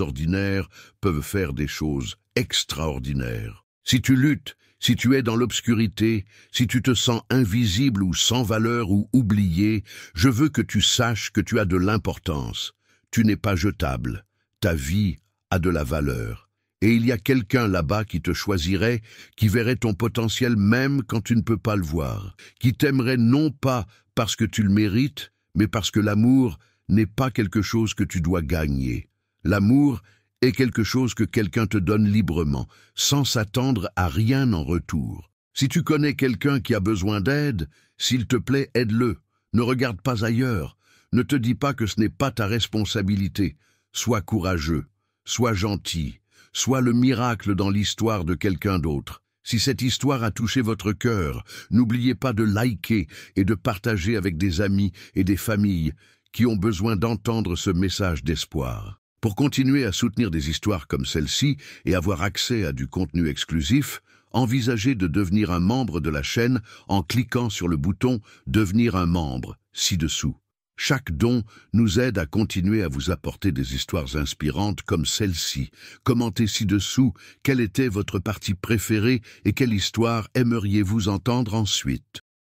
ordinaires peuvent faire des choses extraordinaires. Si tu luttes, si tu es dans l'obscurité, si tu te sens invisible ou sans valeur ou oublié, je veux que tu saches que tu as de l'importance. Tu n'es pas jetable. Ta vie a de la valeur. Et il y a quelqu'un là-bas qui te choisirait, qui verrait ton potentiel même quand tu ne peux pas le voir, qui t'aimerait non pas parce que tu le mérites, mais parce que l'amour n'est pas quelque chose que tu dois gagner. L'amour est quelque chose que quelqu'un te donne librement, sans s'attendre à rien en retour. Si tu connais quelqu'un qui a besoin d'aide, s'il te plaît, aide-le. Ne regarde pas ailleurs. Ne te dis pas que ce n'est pas ta responsabilité. Sois courageux, sois gentil. Sois le miracle dans l'histoire de quelqu'un d'autre. Si cette histoire a touché votre cœur, n'oubliez pas de liker et de partager avec des amis et des familles qui ont besoin d'entendre ce message d'espoir. Pour continuer à soutenir des histoires comme celle-ci et avoir accès à du contenu exclusif, envisagez de devenir un membre de la chaîne en cliquant sur le bouton « Devenir un membre » ci-dessous. Chaque don nous aide à continuer à vous apporter des histoires inspirantes comme celle-ci. Commentez ci-dessous quelle était votre partie préférée et quelle histoire aimeriez-vous entendre ensuite.